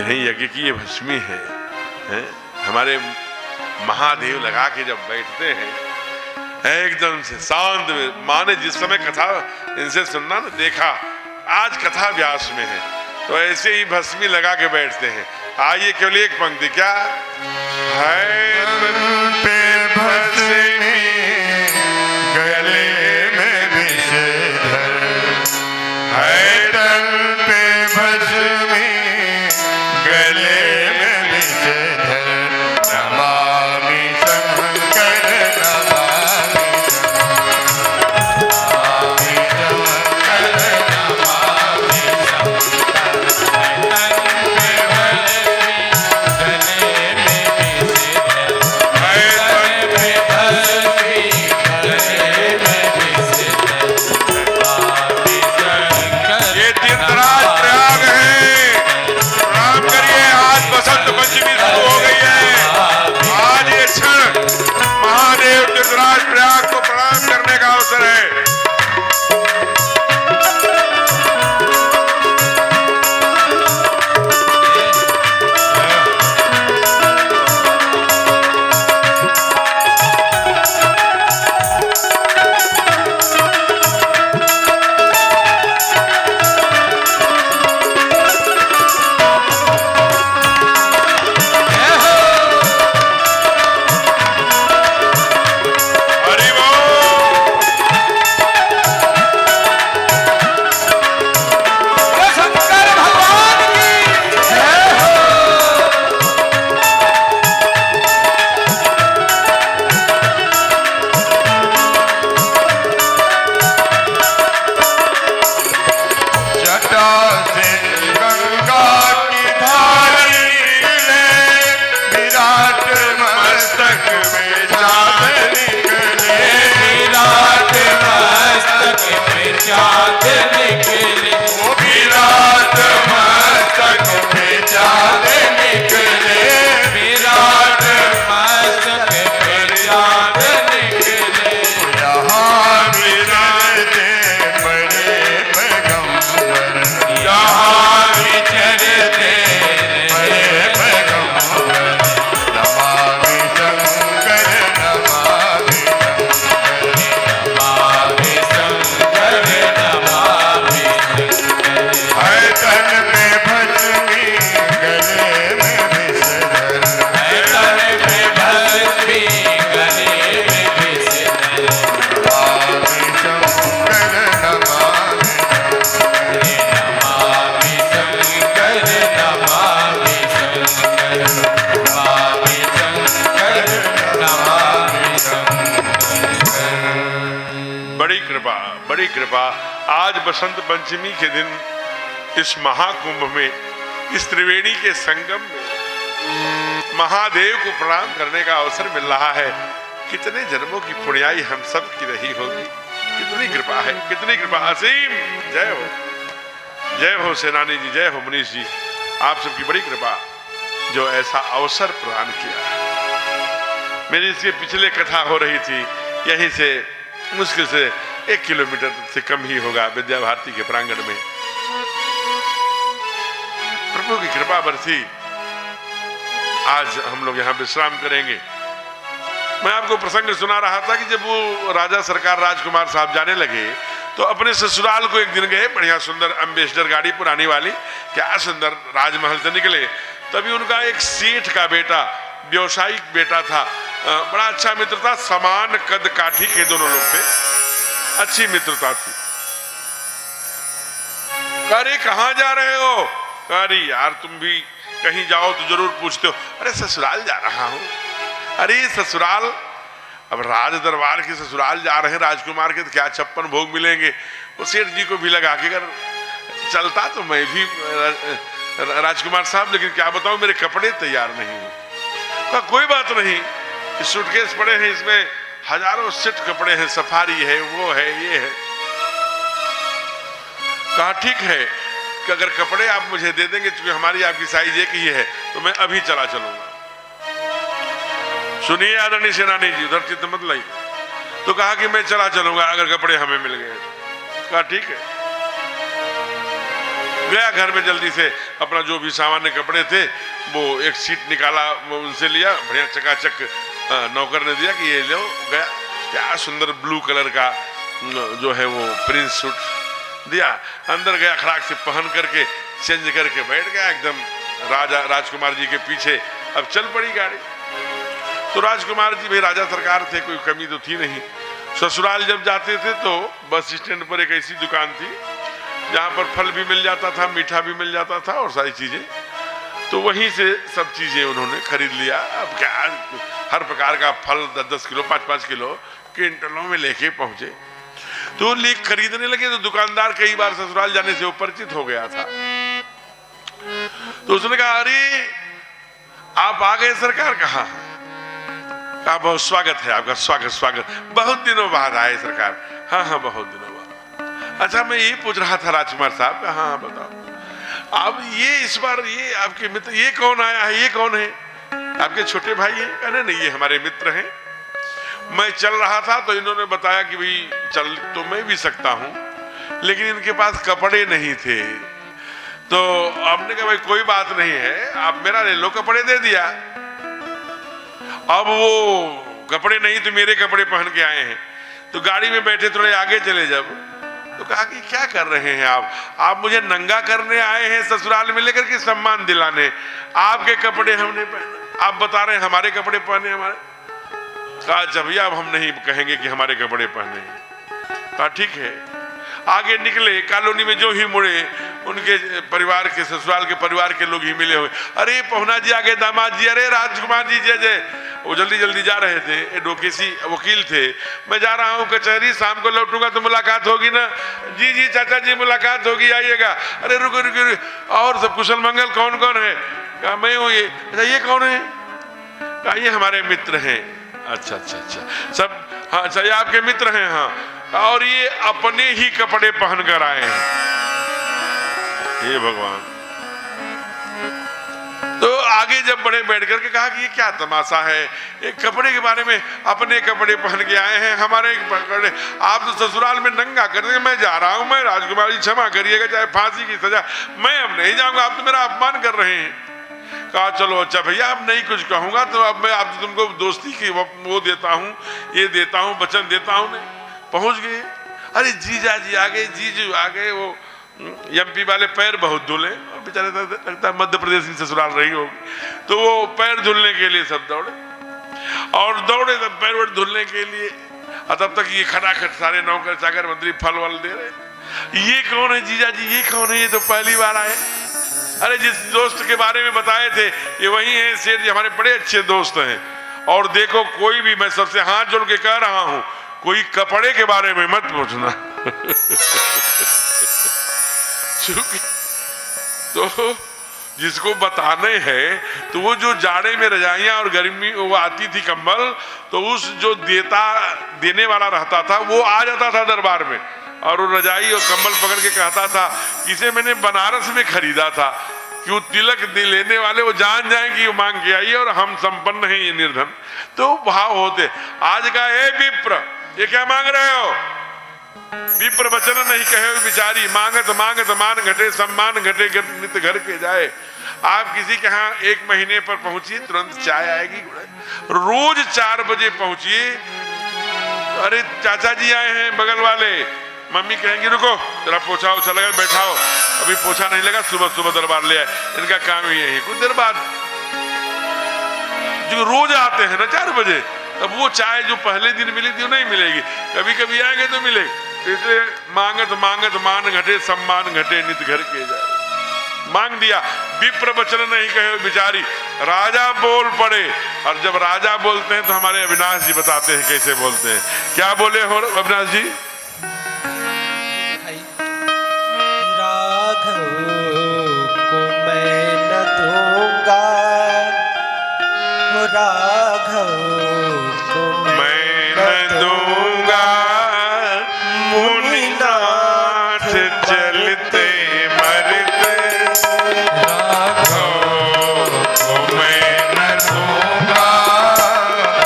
नहीं, यज्ञ की ये भस्मी है, हमारे महादेव लगा के जब बैठते हैं एकदम से शांत में। माँ ने जिस समय कथा इनसे सुनना ना, देखा आज कथा व्यास में है, तो ऐसे ही भस्मी लगा के बैठते हैं। आइए केवल एक पंक्ति, क्या है पे भस्मी गले में विषधर, है तन पे भस्मी गले में विषधर, नमामि शंकर नमामि प्रयाग को प्रणाम करने का अवसर है। गंगा की धार चाँद निकले, विराट मस्तक पे चाँद निकले, विराट मस्तक पे चाँद निकले। यहाँ विचरते बड़े पैगंबर, यहाँ विचरते बड़े पैगंबर, नमामि शंकर नमामि शंकर, नमामि शंकर। है तन में भस्मी गले में विसर, है तन में भस्मी गले में विसर। नमामि शंकर नमामि नमामि शंकर, नमामि शंकर, नमामि शंकर, नमामि शंकर। बड़ी कृपा। आज बसंत पंचमी के दिन इस महाकुंभ में, इस त्रिवेणी के संगम में महादेव को प्रणाम करने का अवसर मिल रहा है। कितने जन्मों की पुण्याई हम सब की रही होगी। कितनी कृपा है, कितनी कृपा असीम। जय हो सेनानी जी, जय हो मनीष जी, आप सबकी बड़ी कृपा जो ऐसा अवसर प्रदान किया। मेरी इसके पिछले कथा हो रही थी, यहीं से मुश्किल से 1 किलोमीटर से कम ही होगा, विद्या भारती के प्रांगण में। प्रभु की कृपा बरसी। आज हम लोग यहाँ विश्राम करेंगे। मैं आपको प्रसंग सुना रहा था कि जब वो राजा सरकार राजकुमार साहब जाने लगे तो अपने ससुराल को एक दिन गए। बढ़िया सुंदर एम्बेसडर गाड़ी पुरानी वाली, क्या सुंदर राजमहल से निकले। तभी उनका एक सेठ का बेटा, व्यवसायिक बेटा था, बड़ा अच्छा मित्र था। समान कद काठी के दोनों लोग थे, अच्छी मित्रता थी। अरे कहाँ जा रहे हो? अरे यार तुम भी कहीं जाओ तो जरूर पूछते हो। अरे ससुराल जा रहा हूँ। अरे ससुराल, अब राज दरबार के ससुराल जा रहे हैं राजकुमार के, तो क्या 56 भोग मिलेंगे। वो सेठ जी को भी लगा के कर चलता तो मैं भी राजकुमार साहब, लेकिन क्या बताऊं मेरे कपड़े तैयार नहीं हुए। कहा कोई बात नहीं, सूटकेस पड़े हैं, इसमें हजारों सेट कपड़े हैं, सफारी है, वो है, ये है। कहा ठीक है कि अगर कपड़े आप मुझे दे देंगे, क्योंकि हमारी आपकी साइज एक ही है, तो मैं अभी चला चलूंगा। सुनिए आदरणीय सेनानी जी, उधर चित्त मत लाइए। तो कहा कि मैं चला चलूंगा अगर कपड़े हमें मिल गए। कहा ठीक है। गया घर में, जल्दी से अपना जो भी सामान्य कपड़े थे वो एक सीट निकाला, वो उनसे लिया, बढ़िया चकाचक नौकर ने दिया कि ये लो। गया, क्या सुंदर ब्लू कलर का जो है वो प्रिंस सूट दिया। अंदर गया, खड़ाक से पहन करके चेंज करके बैठ गया एकदम राजकुमार जी के पीछे। अब चल पड़ी गाड़ी। तो राजकुमार जी भाई राजा सरकार थे, कोई कमी तो थी नहीं। ससुराल जब जाते थे तो बस स्टैंड पर एक ऐसी दुकान थी जहां पर फल भी मिल जाता था, मीठा भी मिल जाता था और सारी चीजें। तो वहीं से सब चीजें उन्होंने खरीद लिया। अब क्या, हर प्रकार का फल 10-10 किलो 5-5 किलो क्विंटलों में लेके पहुंचे। तो ले खरीदने लगे। तो दुकानदार कई बार ससुराल जाने से वो परिचित हो गया था। तो उसने कहा अरे आप आ गए सरकार। कहा बहुत स्वागत है आपका, स्वागत, बहुत दिनों बाद आए सरकार। हाँ बहुत दिनों बाद। अच्छा मैं ये पूछ रहा था राजकुमार साहब। हाँ बताओ, अब ये इस बार ये आपके मित्र, ये कौन आया है, ये कौन है? आपके छोटे भाई हैं? कहने नहीं, ये हमारे मित्र हैं। मैं चल रहा था तो इन्होंने बताया कि भाई चल तो मैं भी सकता हूं, लेकिन इनके पास कपड़े नहीं थे। तो आपने कहा भाई कोई बात नहीं है, आप मेरा ले लो। कपड़े दे दिया। अब वो कपड़े नहीं तो मेरे कपड़े पहन के आए हैं। तो गाड़ी में बैठे थोड़े आगे चले जब, तो कहा कि क्या कर रहे हैं आप मुझे नंगा करने आए हैं ससुराल में लेकर के सम्मान दिलाने? आपके कपड़े हमने पहने, आप बता रहे हैं हमारे कपड़े पहने हमारे। कहा अच्छा भैया अब हम नहीं कहेंगे कि हमारे कपड़े पहने हैं। कहा ठीक है। आगे निकले, कॉलोनी में जो ही मुड़े उनके परिवार के, ससुराल के परिवार के लोग ही मिले हुए। अरे पहुना जी आगे, दामाद जी, अरे राजकुमार जी जय जय। वो जल्दी जल्दी जा रहे थे, एडवोकेसी वकील थे। मैं जा रहा हूँ कचहरी, शाम को लौटूंगा तो मुलाकात होगी ना? जी जी चाचा जी मुलाकात होगी, आइएगा। अरे रुको रुको रुको, और सब कुशल मंगल? कौन कौन है? कहा मैं हूँ। ये अच्छा ये कौन है? कहा ये हमारे मित्र हैं। अच्छा अच्छा अच्छा सब, हाँ अच्छा ये आपके मित्र हैं? हाँ और ये अपने ही कपड़े पहन कर आए हैं। हे भगवान। तो आगे जब बड़े बैठ करके कहा कि ये क्या तमाशा है, एक कपड़े के बारे में, अपने कपड़े पहन के आए हैं, हमारे कपड़े आप तो ससुराल में नंगा कर देंगे। मैं जा रहा हूं, मैं राजकुमारी क्षमा करिएगा, चाहे फांसी की सजा, मैं अब नहीं जाऊंगा, आप तो मेरा अपमान कर रहे हैं। कहा चलो अच्छा भैया, अब नहीं कुछ कहूंगा, तो अब मैं आप तुमको दोस्ती की वो देता हूँ, ये देता हूँ, वचन देता हूँ। नहीं पहुंच गए। अरे जीजा जी आ गए, जीजू आ गए। वो एमपी वाले पैर बहुत धुले, और बेचारे लगता है मध्य प्रदेश की ससुराल रही होगी, तो वो पैर धुलने के लिए सब दौड़े और दौड़े तब पैर वैर धुलने के लिए। और तब तक ये खटाखट सारे नौकर चाकर मंत्री फल वल दे रहे। ये कौन है जीजा जी, ये कौन है, ये तो पहली बार आए। अरे जिस दोस्त के बारे में बताए थे ये वही है सेठ जी, हमारे बड़े अच्छे दोस्त हैं। और देखो कोई भी, मैं सबसे हाथ जोड़ के कह रहा हूं, कोई कपड़े के बारे में मत पूछना। तो जिसको बताने हैं, तो वो जो जाड़े में रजाइयां और गर्मी वो आती थी कंबल, तो उस जो देने वाला रहता था वो आ जाता था दरबार में, और वो रजाई और कंबल पकड़ के कहता था, इसे मैंने बनारस में खरीदा था, कि वो तिलक लेने वाले वो जान जाए कि वो मांग के आई और हम संपन्न हैं, ये निर्धन। तो भाव होते। आज का ए विप्र, ये क्या मांग रहे हो? विप्र वचन नहीं कहे बिचारी, मांगत मांगत मान घटे, सम्मान घटे नित घर के जाए। आप किसी के यहाँ 1 महीने पर पहुंचिए, तुरंत चाय आएगी। रोज 4 बजे पहुंचिए। अरे चाचा जी आए हैं बगल वाले, मम्मी कहेंगी रुको जरा पोछा उछा लगा, बैठाओ, अभी पोछा नहीं लगा, सुबह सुबह दरबार ले आए, इनका काम ही है। कुछ देर बाद जो रोज आते हैं ना 4 बजे, तब वो चाय जो पहले दिन मिली थी वो नहीं मिलेगी, कभी कभी आएंगे तो मिलेगी। इसलिए मांगत मांगत मान घटे, सम्मान घटे नित घर के जाए। मांग दिया। विप्र वचन नहीं कहे बिचारी, राजा बोल पड़े। और जब राजा बोलते हैं तो हमारे अविनाश जी बताते हैं कैसे बोलते हैं। क्या बोले हो अविनाश जी? राघव को मैं न दूंगा, राघव को मैं न दूंगा, मुनिनाथ चलते मरते, राघव को मैं न दूंगा,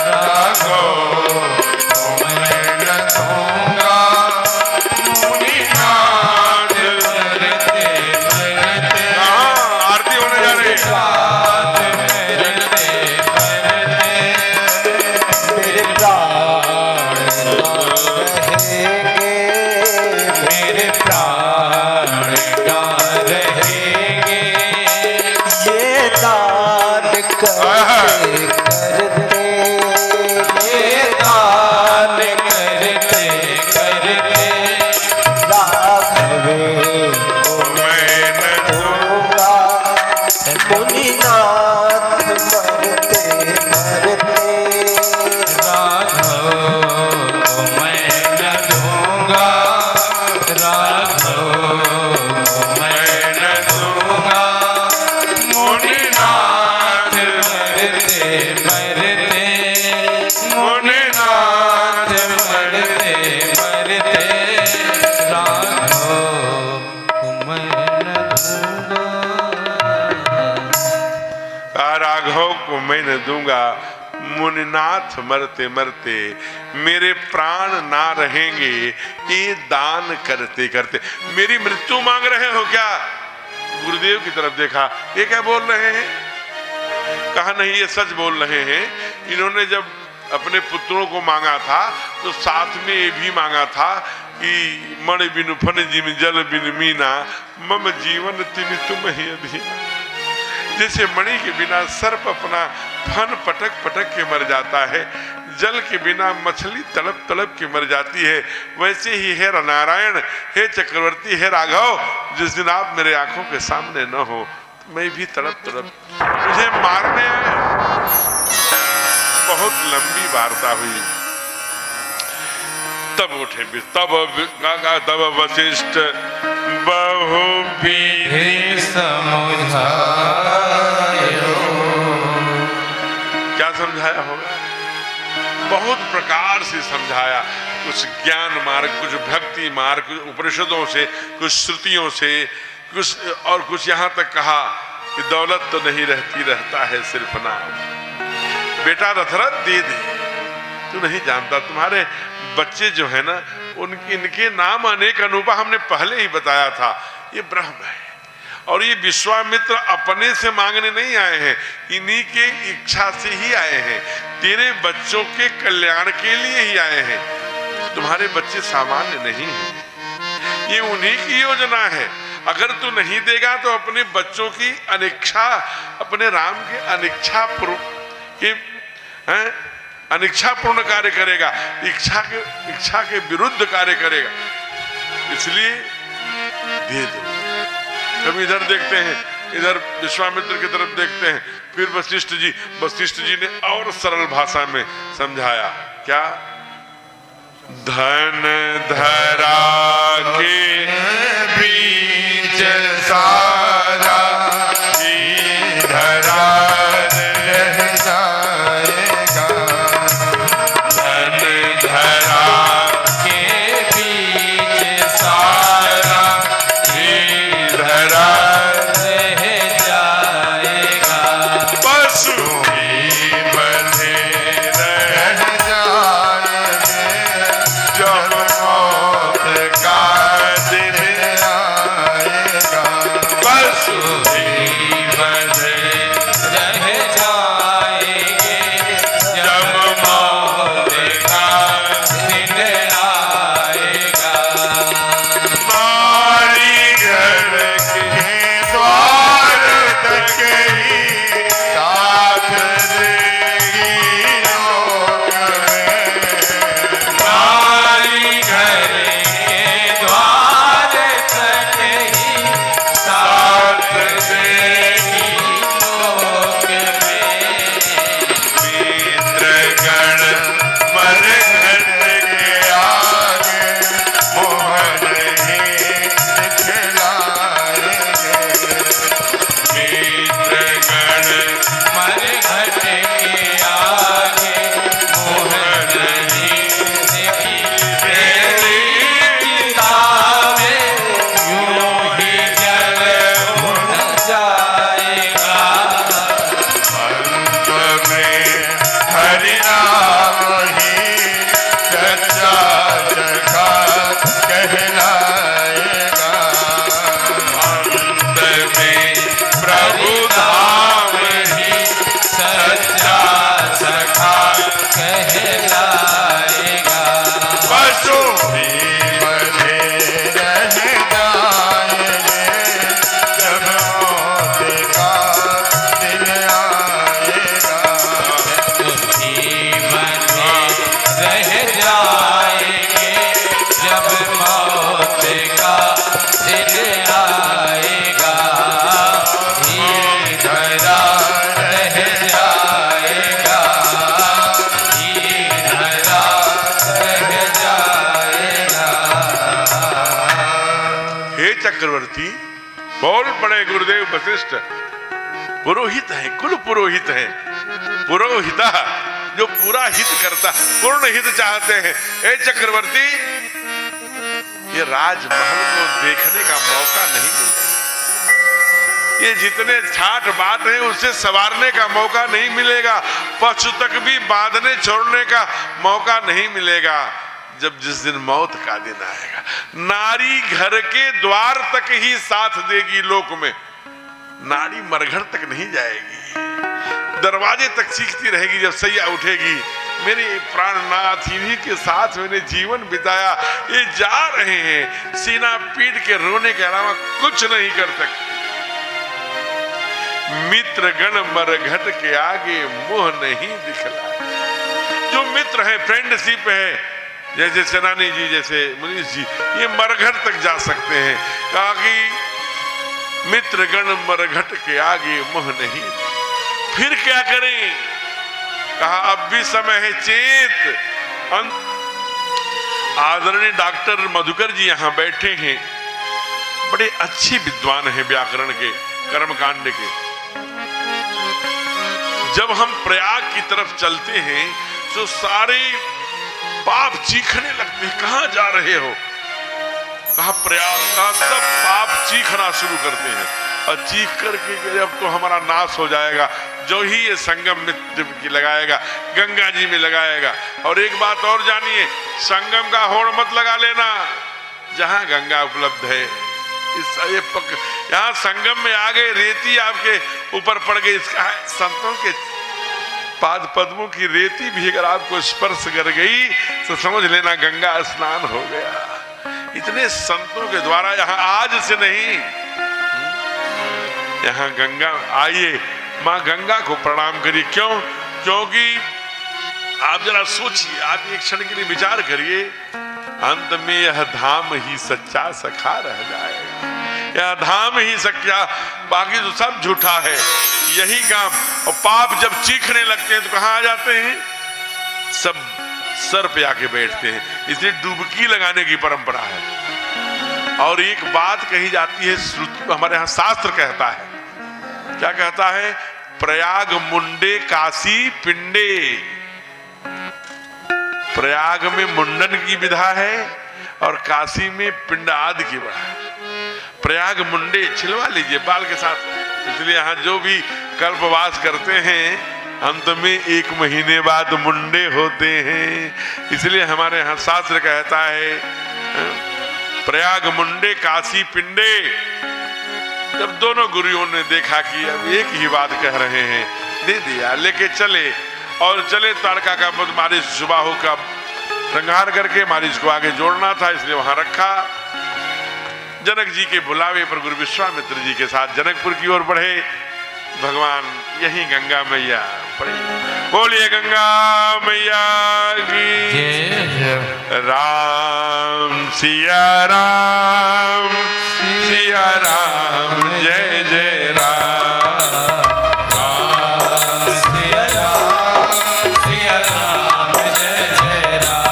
राघव को मैं न दूंगा, मुनिनाथ चलते मरते। आरती होने जा रही है। मेरे प्राण रहेंगे, मेरे प्राण ना रहेंगे, ये दान करते करते, ये दान करते करते, राघव को मैं न दूंगा, मुनिनाथ मरते मरते, राघव को मैं न दूंगा, राघव को मैं न दूंगा, मुनिनाथ मरते मरते, मुनिनाथ मरते मरते, राघव को मैं न दूंगा। राघव को मैं न दूंगा, मुनिनाथ मरते मरते, मेरे प्राण ना रहेंगे, ये दान करते करते। मेरी मृत्यु मांग रहे हो क्या? गुरुदेव की तरफ देखा, ये क्या बोल रहे हैं? कहा नहीं, ये सच बोल रहे हैं। इन्होंने जब अपने पुत्रों को मांगा था तो साथ में ये भी मांगा था कि मणि बिनु फन जिम जल बिन मीना, मम जीवन तिन तुम ही अधीन। जैसे मणि के बिना सर्प अपना फन पटक पटक के मर जाता है, जल के बिना मछली तड़प तड़प के मर जाती है, वैसे ही हे नारायण, हे चक्रवर्ती, हे राघव, जिस दिन आप मेरे आंखों के सामने न हो तो मैं भी तड़प तड़प मुझे मारने आए। बहुत लंबी वार्ता हुई। तब उठे, तब वशिष्ठ बहु विधि समझायो। क्या समझाया होगा? बहुत प्रकार से समझाया। कुछ ज्ञान मार्ग, कुछ भक्ति मार्ग, कुछ उपनिषदों से, कुछ श्रुतियों से, कुछ यहाँ तक कहा कि दौलत तो नहीं रहती, रहता है सिर्फ नाम। बेटा रथरथ दे दे, तू नहीं जानता तुम्हारे बच्चे जो है ना, इनके नाम अनेक अनूपा हमने पहले ही बताया था। ये ब्रह्म है और ये विश्वामित्र अपने से मांगने नहीं आए हैं, इन्हीं के इच्छा से ही आए हैं, तेरे बच्चों के कल्याण के लिए ही आए हैं। तुम्हारे बच्चे सामान्य नहीं हैं, ये उन्हीं की योजना है। अगर तू नहीं देगा तो अपने बच्चों की अनिच्छा, अपने राम के अनिच्छा पूर्ण कार्य करेगा, इच्छा के विरुद्ध कार्य करेगा, इसलिए दे दो। कभी इधर देखते हैं, इधर विश्वामित्र की तरफ देखते हैं, फिर वशिष्ठ जी ने और सरल भाषा में समझाया। क्या? धन धरा के बीच सारा धरा रह जाएगा, धन धरा के बीच सारा ही धरा रह जाएगा। पशु ही बंधे रह जाएंगे, जब मौत का दिन आएगा। पशु ही बंधे रह जाएंगे, जब मौत का दिन आएगा। हमारी घर के द्वार तक ही साथ देगी लोक में। हमारी घर के द्वार तक ही साथ देगी लोक में। मित्रगण मरघट के आगे मोहन ही दिखलाएंगे। मित्रगण मरघट के आगे मोहन ही तेरी किताबें यूं ही जल भुन जाएगा। अंत में हरि नाम ही सच्चा सखा कहलाएगा। अंत में प्रभु धाम ही सच्चा सखा कहलाएगा। पशु भी बंधे रह जाएंगे, जब मौत का दिन आएगा। ही बंधे रह जाएंगे, जब मौत का दिन आएगा। ही धरा रह जाएगा, ही धरा रह जाएगा। हे चक्रवर्ती, बोल पड़े गुरुदेव वशिष्ठ। पुरोहित है, कुल पुरोहित है, पुरोहिता जो पूरा हित करता, पूर्ण हित चाहते हैं। हे चक्रवर्ती, ये राजमहल को देखने का मौका नहीं मिलेगा, ये जितने ठाठ बात है उससे सवारने का मौका नहीं मिलेगा, पशु तक भी बांधने छोड़ने का मौका नहीं मिलेगा। जब जिस दिन मौत का दिन आएगा, नारी घर के द्वार तक ही साथ देगी लोक में, नारी मरघर तक नहीं जाएगी, दरवाजे तक चीखती रहेगी जब सैया उठेगी, मेरे प्राणनाथ इन्हीं के साथ मैंने जीवन बिताया, ये जा रहे हैं, सीना पीट के रोने के अलावा कुछ नहीं कर सकते। मित्र गण मरघट के आगे मुंह नहीं दिखला। जो मित्र है, फ्रेंडशिप है, जैसे सेनानी जी, जैसे मुनीष जी, ये मरघट तक जा सकते हैं। कहा कि मित्र गण मरघट के आगे मुंह नहीं। फिर क्या करें? कहा अब भी समय है चेत। आदरणीय डॉक्टर मधुकर जी यहाँ बैठे हैं, बड़े अच्छे विद्वान हैं व्याकरण के, कर्मकांड के। जब हम प्रयाग की तरफ चलते हैं तो सारे पाप चीखने लगते हैं, कहां जा रहे हो, कहा प्रयाग, कहा सब पाप चीखना शुरू करते हैं और चीख करके कि अब तो हमारा नाश हो जाएगा। जो ही ये संगम में डुबकी लगाएगा, गंगा जी में लगाएगा। और एक बात और जानिए, संगम का होड़ मत लगा लेना जहां गंगा उपलब्ध है। यहाँ संगम में आ गए, रेती आपके ऊपर पड़ गई, इसका संतों के पाद पद्मों की रेती भी अगर आपको स्पर्श कर गई तो समझ लेना गंगा स्नान हो गया। इतने संतों के द्वारा यहाँ आज से नहीं, यहाँ गंगा आइए, माँ गंगा को प्रणाम करिए। क्यों? क्योंकि आप जरा सोचिए, आप एक क्षण के लिए विचार करिए, अंत में यह धाम ही सच्चा सखा रह जाएगा। यह धाम ही सच्चा, बाकी तो सब झूठा है, यही काम। और पाप जब चीखने लगते हैं तो कहाँ आ जाते हैं? सब सर पे आके बैठते हैं। इसलिए डुबकी लगाने की परंपरा है। और एक बात कही जाती है, श्रुति हमारे यहाँ शास्त्र कहता है, क्या कहता है? प्रयाग मुंडे काशी पिंडे। प्रयाग में मुंडन की विधा है और काशी में पिंड आदि की विधा है। प्रयाग मुंडे छिलवा लीजिए बाल के साथ। इसलिए यहाँ जो भी कल्पवास करते हैं अंत में 1 महीने बाद मुंडे होते हैं। इसलिए हमारे यहाँ शास्त्र कहता है प्रयाग मुंडे काशी पिंडे। जब दोनों गुरुओं ने देखा कि अब एक ही बात कह रहे हैं, दे दिया, लेके चले और चले ताड़का का मालिश सुबह का श्रृंगार करके मालिश को आगे जोड़ना था, इसलिए वहां रखा। जनक जी के बुलावे पर गुरु विश्वामित्र जी के साथ जनकपुर की ओर बढ़े। भगवान यही गंगा मैया पड़ी। बोलिए गंगा मैया की। राम सिया राम सिया राम, जय जय राम। राम सिया राम सिया राम, जय जय राम।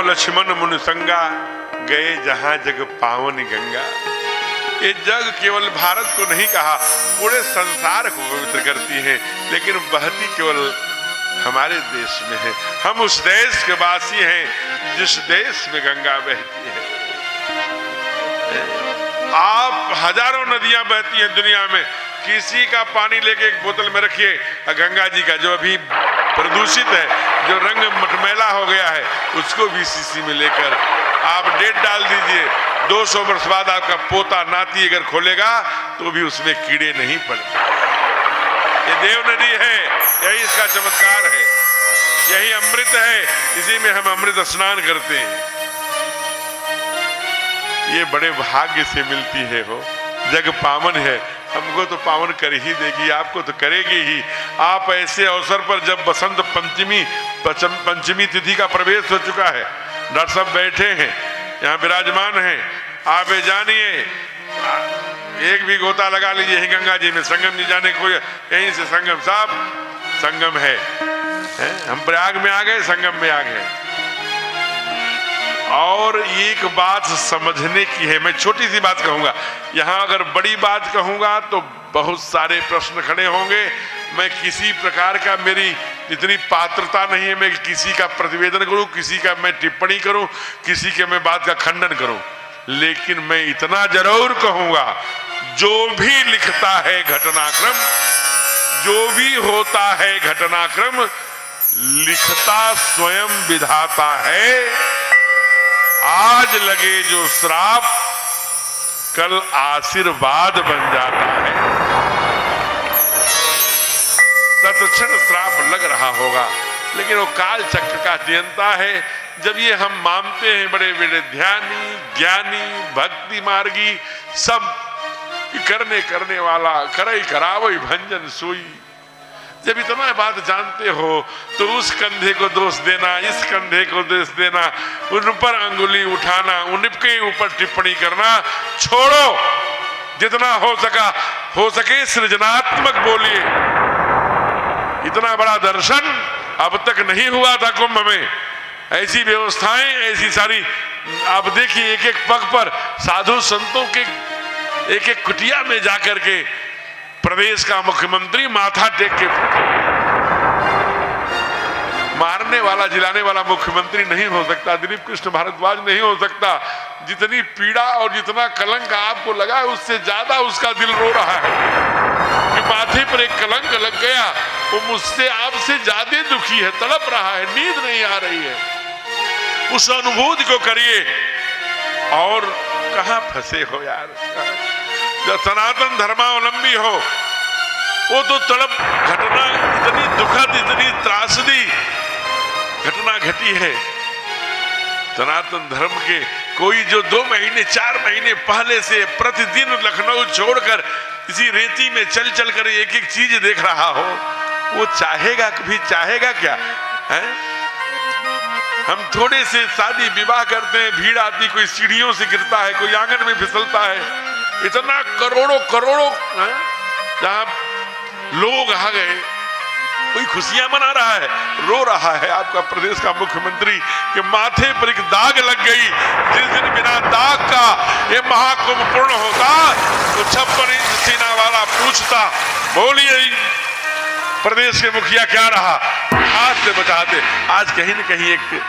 लक्ष्मण मुनि संगा, गए जहां जग पावन गंगा। ये जग केवल भारत को नहीं कहा, पूरे संसार को पवित्र करती है, लेकिन बहती केवल हमारे देश में है। हम उस देश के वासी हैं जिस देश में गंगा बहती है। आप हजारों नदियां बहती हैं दुनिया में, किसी का पानी लेके एक बोतल में रखिए, गंगा जी का जो अभी प्रदूषित है, जो रंग मटमैला हो गया है, उसको भी शीशी में लेकर आप डेट डाल दीजिए। 200 वर्ष बाद आपका पोता नाती अगर खोलेगा तो भी उसमें कीड़े नहीं पड़ते। ये देव नदी है, यही इसका चमत्कार है, यही अमृत है, इसी में हम अमृत स्नान करते हैं। ये बड़े भाग्य से मिलती है हो। जग पावन है, हमको तो पावन कर ही देगी, आपको तो करेगी ही। आप ऐसे अवसर पर जब बसंत पंचमी तिथि का प्रवेश हो चुका है, डॉक्टर साहब बैठे हैं यहाँ विराजमान हैं, आप ये जानिए एक भी गोता लगा लीजिए यही गंगा जी में, संगम जी जाने को यहीं से संगम साहब संगम है। हम प्रयाग में आ गए, संगम में आ गए। और एक बात समझने की है, मैं छोटी सी बात कहूंगा, यहां अगर बड़ी बात कहूंगा तो बहुत सारे प्रश्न खड़े होंगे। मैं किसी प्रकार का, मेरी इतनी पात्रता नहीं है मैं किसी का प्रतिवेदन करूं, किसी का मैं टिप्पणी करूं, किसी के मैं बात का खंडन करूं, लेकिन मैं इतना जरूर कहूंगा, जो भी लिखता है घटनाक्रम, जो भी होता है घटनाक्रम, लिखता स्वयं विधाता है। आज लगे जो श्राप कल आशीर्वाद बन जाता है। तत्क्षण श्राप लग रहा होगा, लेकिन वो काल चक्र का नियंता है। जब ये हम मानते हैं, बड़े बड़े ध्यानी ज्ञानी भक्ति मार्गी सब करने वाला करई करावई भंजन सोई, जब इतना बात जानते हो तो उस कंधे को दोष देना, इस कंधे को दोष देना, उन पर अंगुली उठाना, उनके ऊपर टिप्पणी करना छोड़ो। जितना हो सके सृजनात्मक बोलिए। इतना बड़ा दर्शन अब तक नहीं हुआ था कुंभ में। ऐसी व्यवस्थाएं, ऐसी सारी, आप देखिए एक एक पग पर साधु संतों के एक एक कुटिया में जाकर के प्रदेश का मुख्यमंत्री माथा टेक के मारने वाला जिलाने वाला मुख्यमंत्री नहीं हो सकता, दिलीप कृष्ण भारद्वाज नहीं हो सकता। जितनी पीड़ा और जितना कलंक आपको लगा है, उससे ज्यादा उसका दिल रो रहा है कि माथे पर एक कलंक लग गया। वो मुझसे आपसे ज्यादा दुखी है, तड़प रहा है, नींद नहीं आ रही है। उस अनुभूति को करिए। और कहां फंसे हो यार, जो सनातन धर्मावलंबी हो, वो तो तड़प, घटना इतनी दुखद, इतनी त्रासदी घटना घटी है। सनातन धर्म के कोई जो 2 महीने 4 महीने पहले से प्रतिदिन लखनऊ छोड़कर इसी रेती में चल चल कर एक एक चीज देख रहा हो, वो चाहेगा, कभी चाहेगा क्या है? हम थोड़े से शादी विवाह करते हैं, भीड़ आती, कोई सीढ़ियों से गिरता है, कोई आंगन में फिसलता है, इतना करोड़ों जहां लोग आ गए, कोई खुशियां मना रहा है, रो रहा है आपका प्रदेश का मुख्यमंत्री के माथे पर एक दाग लग गई। जिस दिन बिना दाग का ये महाकुंभ पूर्ण होता तो 56 इंच सीना वाला पूछता, बोलिए प्रदेश के मुखिया क्या रहा, हाथ से बचाते। आज कहीं न कहीं एक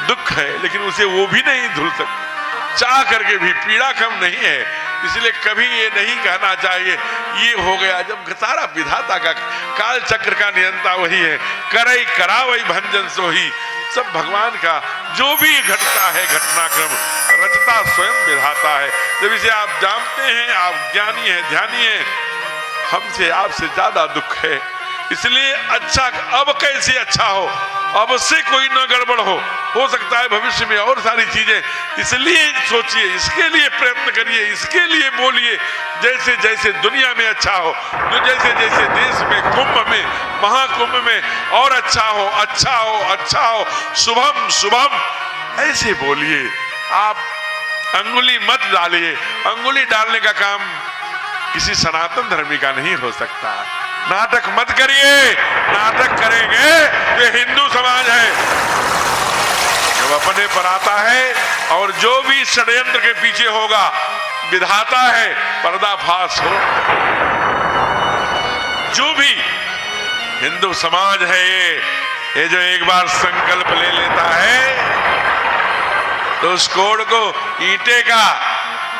दुख है, लेकिन उसे वो भी नहीं धुल सकता, चाह करके भी पीड़ा कम नहीं है। इसलिए कभी ये नहीं कहना चाहिए ये हो गया, जब सारा विधाता का काल चक्र का नियंता वही है। करई करावई भंजन सोही, सब भगवान का जो भी घटता है घटनाक्रम रचता स्वयं विधाता है। जब इसे आप जानते हैं, आप ज्ञानी हैं, ध्यानी हैं, हमसे आपसे ज्यादा दुख है। इसलिए अच्छा, अब कैसे अच्छा हो, अब से कोई न गड़बड़ हो सकता है भविष्य में और सारी चीजें। इसलिए सोचिए, इसके लिए प्रयत्न करिए, इसके लिए बोलिए, जैसे जैसे दुनिया में अच्छा हो, जैसे जैसे देश में कुंभ में महाकुंभ में और अच्छा हो, अच्छा हो, अच्छा हो, शुभम शुभम, ऐसे बोलिए। आप अंगुली मत डालिए। अंगुली डालने का काम किसी सनातन धर्मी का नहीं हो सकता। नाटक मत करिए, नाटक करेंगे ये हिंदू समाज है। जब अपने पर आता है और जो भी षड्यंत्र के पीछे होगा विधाता है, पर्दाफाश हो। जो भी हिंदू समाज है ये जो एक बार संकल्प ले लेता है तो उस कोड को ईंटे का,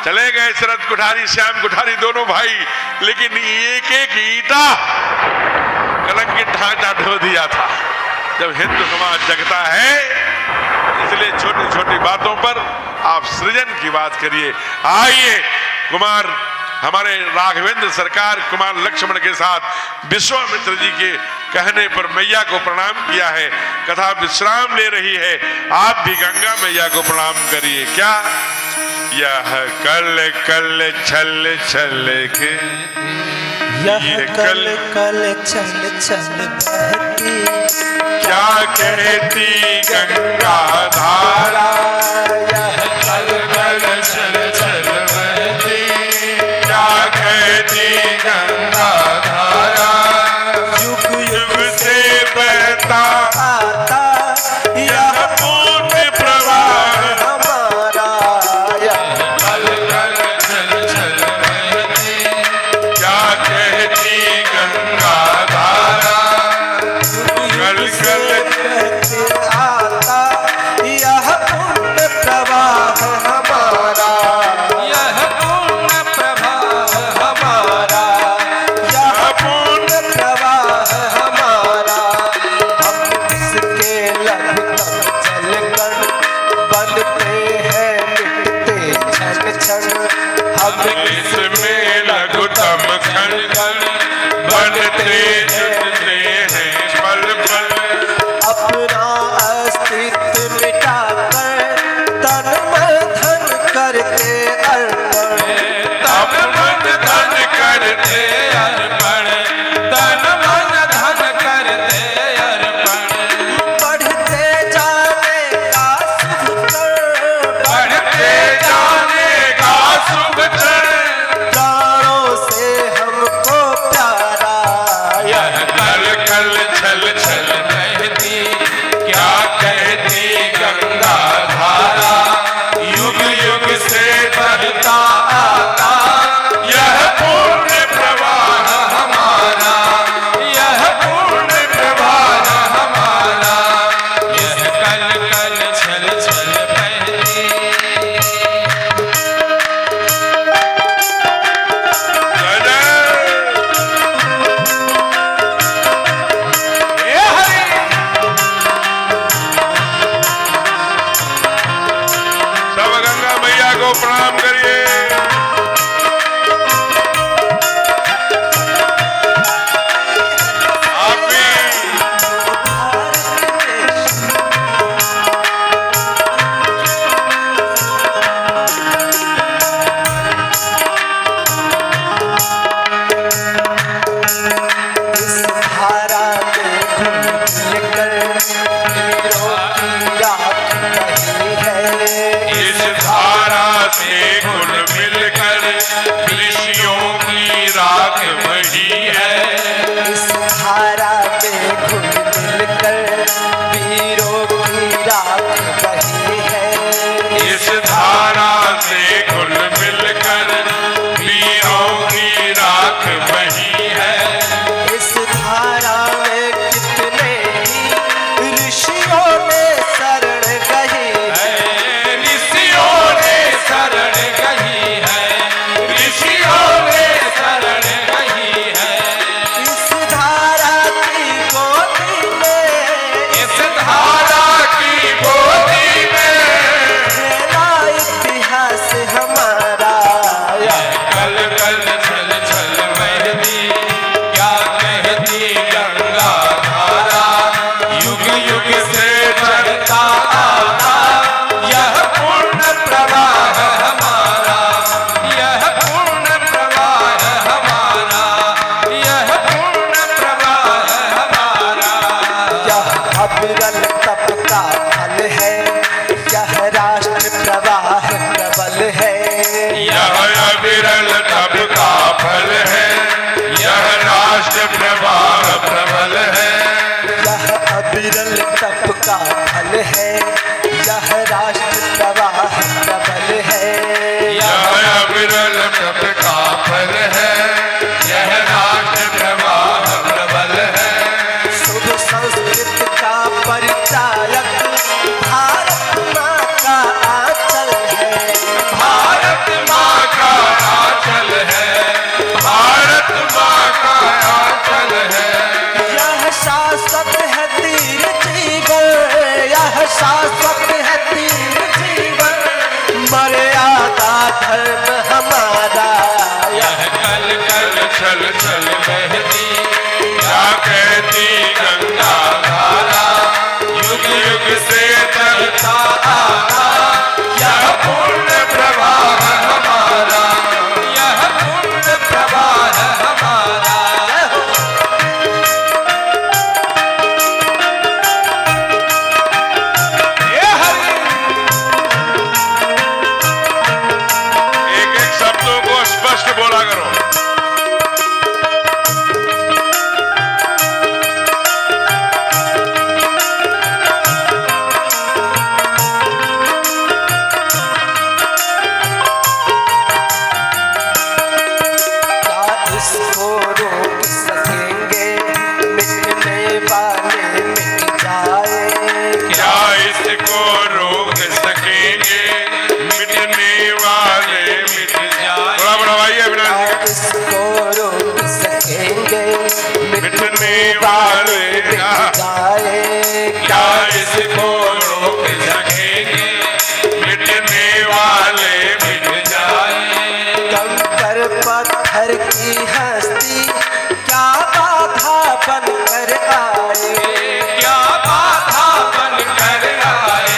चले गए शरद कुठारी श्याम कुठारी दोनों भाई, लेकिन एक एक ईंटा कलंकित ढांचा ढो दिया था। जब हिंदू समाज जगता है, इसलिए छोटी छोटी बातों पर आप सृजन की बात करिए। आइए, कुमार हमारे राघवेंद्र सरकार कुमार लक्ष्मण के साथ विश्वामित्र जी के कहने पर मैया को प्रणाम किया है। कथा विश्राम ले रही है, आप भी गंगा मैया को प्रणाम करिए। क्या यह कल कल छल छल के, यह कल कल चल चल बहती, क्या कहती गंगा धारा। यह कल कल चल चल बहती, क्या कहती गंगा धारा। युग युग से बहता आता यह पूर्ण प्रवाह, हमारा। यह कल कल चल चल बहती, क्या कहती गंगा धारा। कल कल बहते आता यह पूर्ण प्रवाह हमारा। यह पूर्ण प्रभाव हमारा यह पूर्ण प्रवाह हमारा। हम इसके लघुतम जलकण बनते हैं मिटते क्षण क्षण। हम इसमें लघुतम क्षण क्षण बनते जुटते हैं पल पल। अपना अस्तित्व मिटाकर तन मन धन करते अर्पण। तब मन धन करते अर्पण, तन मन धन करते अर्पण। बढ़ते जाने का शुभ कण, बढ़ते जाने का शुभ क्षण। प्राणों से हमको प्यारा। यह कल कल छल छल बहती, क्या कहती गंगा धारा। युग युग से बहता आता यह पूर्ण प्रवाह हमारा। यह पूर्ण प्रवाह हमारा। यह कल कल छल छल बहती। हे हरि, सब गंगा मैया को प्रणाम करिए। आप भी इस धारा में घुल कर हीरों की रात बही है। इस धारा से घुल मिलकर ऋषियों की राख बही है। इस धारा में घुल मिलकर वीरों की रात बही है। इस धारा से घुल मिलकर वीरों की राख बही है। इस धारा में कितने ही ऋषियों ने शरण गई है। ऋषियों ने शरण गई है। ऋषियों ने शरण गई है। इस धारा की गोदी में इस धारा की गोदी में खेला इतिहास हमारा। कल कल छल छल बहती, क्या कहती गंगा धारा। युग युग से चलता आता यह पूर्ण प्रवाह हमारा। यह पूर्ण प्रवाह हमारा। यह पूर्ण प्रवाह हमारा। यह अविरल तप का फल है, यह राष्ट्र प्रवाह प्रबल है। यह अविरल तप का फल है, यह राष्ट्र प्रवाह प्रबल है। यह अविरल तप का फल है, यह राष्ट्र प्रवाह प्रबल है। यह अविरल जगेंगे, मिटने वाले मिट जाए। कंकर पत्थर की हस्ती क्या बाधा बन कर आए, क्या बाधा बन कर आए,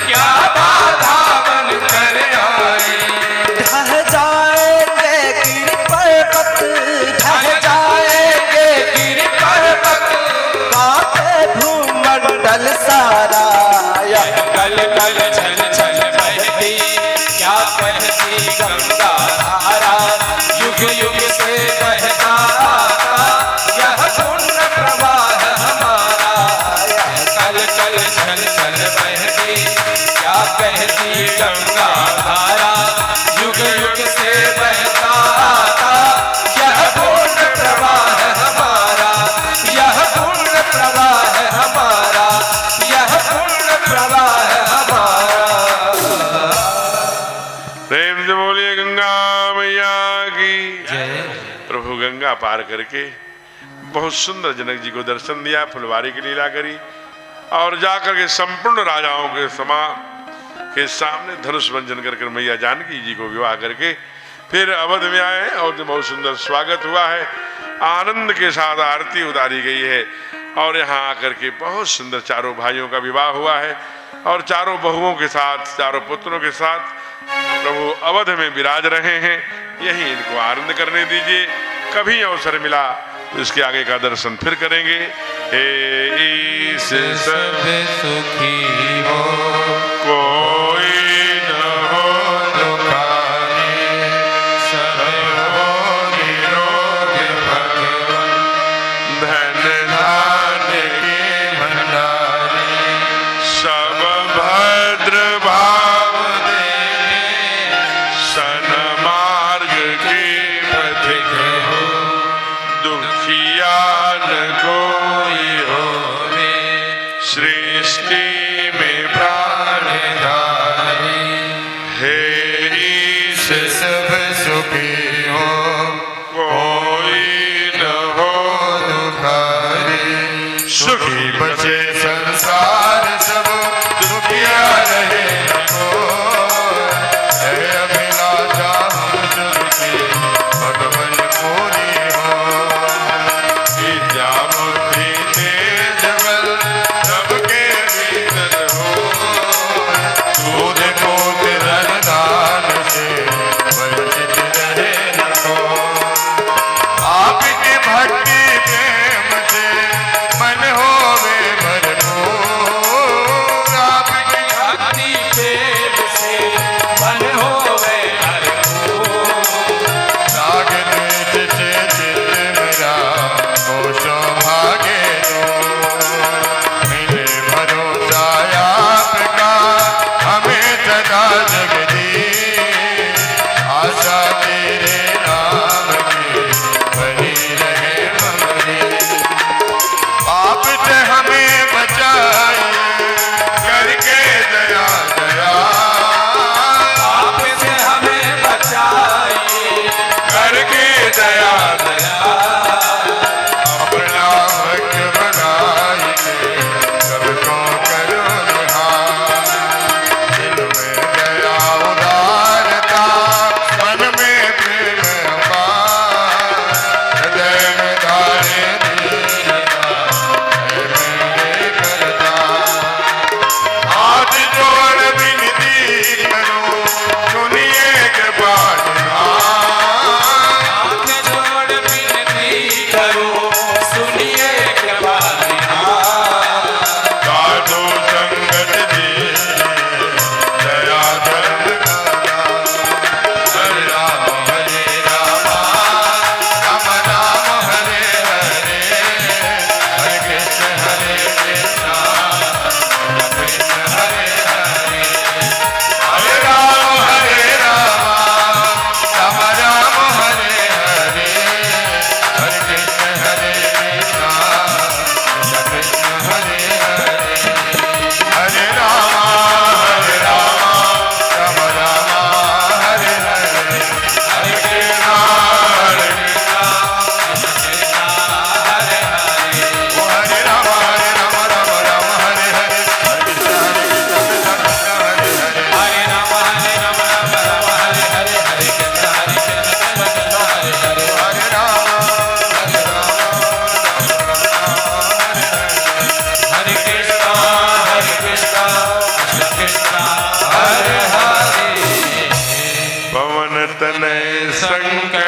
क्या बाधा बन कर आए। ढह जाएंगे गिर पर्वत, ढह जाएंगे गिर पर्वत, कांपे भूमंडल सारा। यह कल कल छल छल बहती, क्या कहती गंगा धारा। युग युग से बहता आता यह पुण्य प्रवाह हमारा। कल कल छल छल बहती, क्या कहती गंगा धारा। युग युग से बहता आता यह पुण्य प्रवाह हमारा, यह पुण्य प्रवाह हमारा, यह पुण्य प्रवाह हमारा। प्रेम से बोलिए गंगा मैया की जय। प्रभु गंगा पार करके बहुत सुंदर जनक जी को दर्शन दिया, फुलवारी की लीला करी और जाकर के संपूर्ण राजाओं के के सामने धनुष भंजन करके मैया जानकी जी को विवाह करके फिर अवध में आए और बहुत सुंदर स्वागत हुआ है। आनंद के साथ आरती उतारी गई है और यहाँ आकर के बहुत सुंदर चारों भाइयों का विवाह हुआ है और चारों बहुओं के साथ, चारों पुत्रों के साथ प्रभु अवध में विराज रहे हैं। यही इनको आनंद करने दीजिए। कभी अवसर मिला तो इसके आगे का दर्शन फिर करेंगे। हे ईश सब सुखी हो, कोई न हो दुखारी, सब हो निरोग भगवान। धन धान के भंडारी, सब भद्र भाव देवे, सन मार्ग के पथिक हो, दुखिया न कोई हो, होवे। सृष्टि में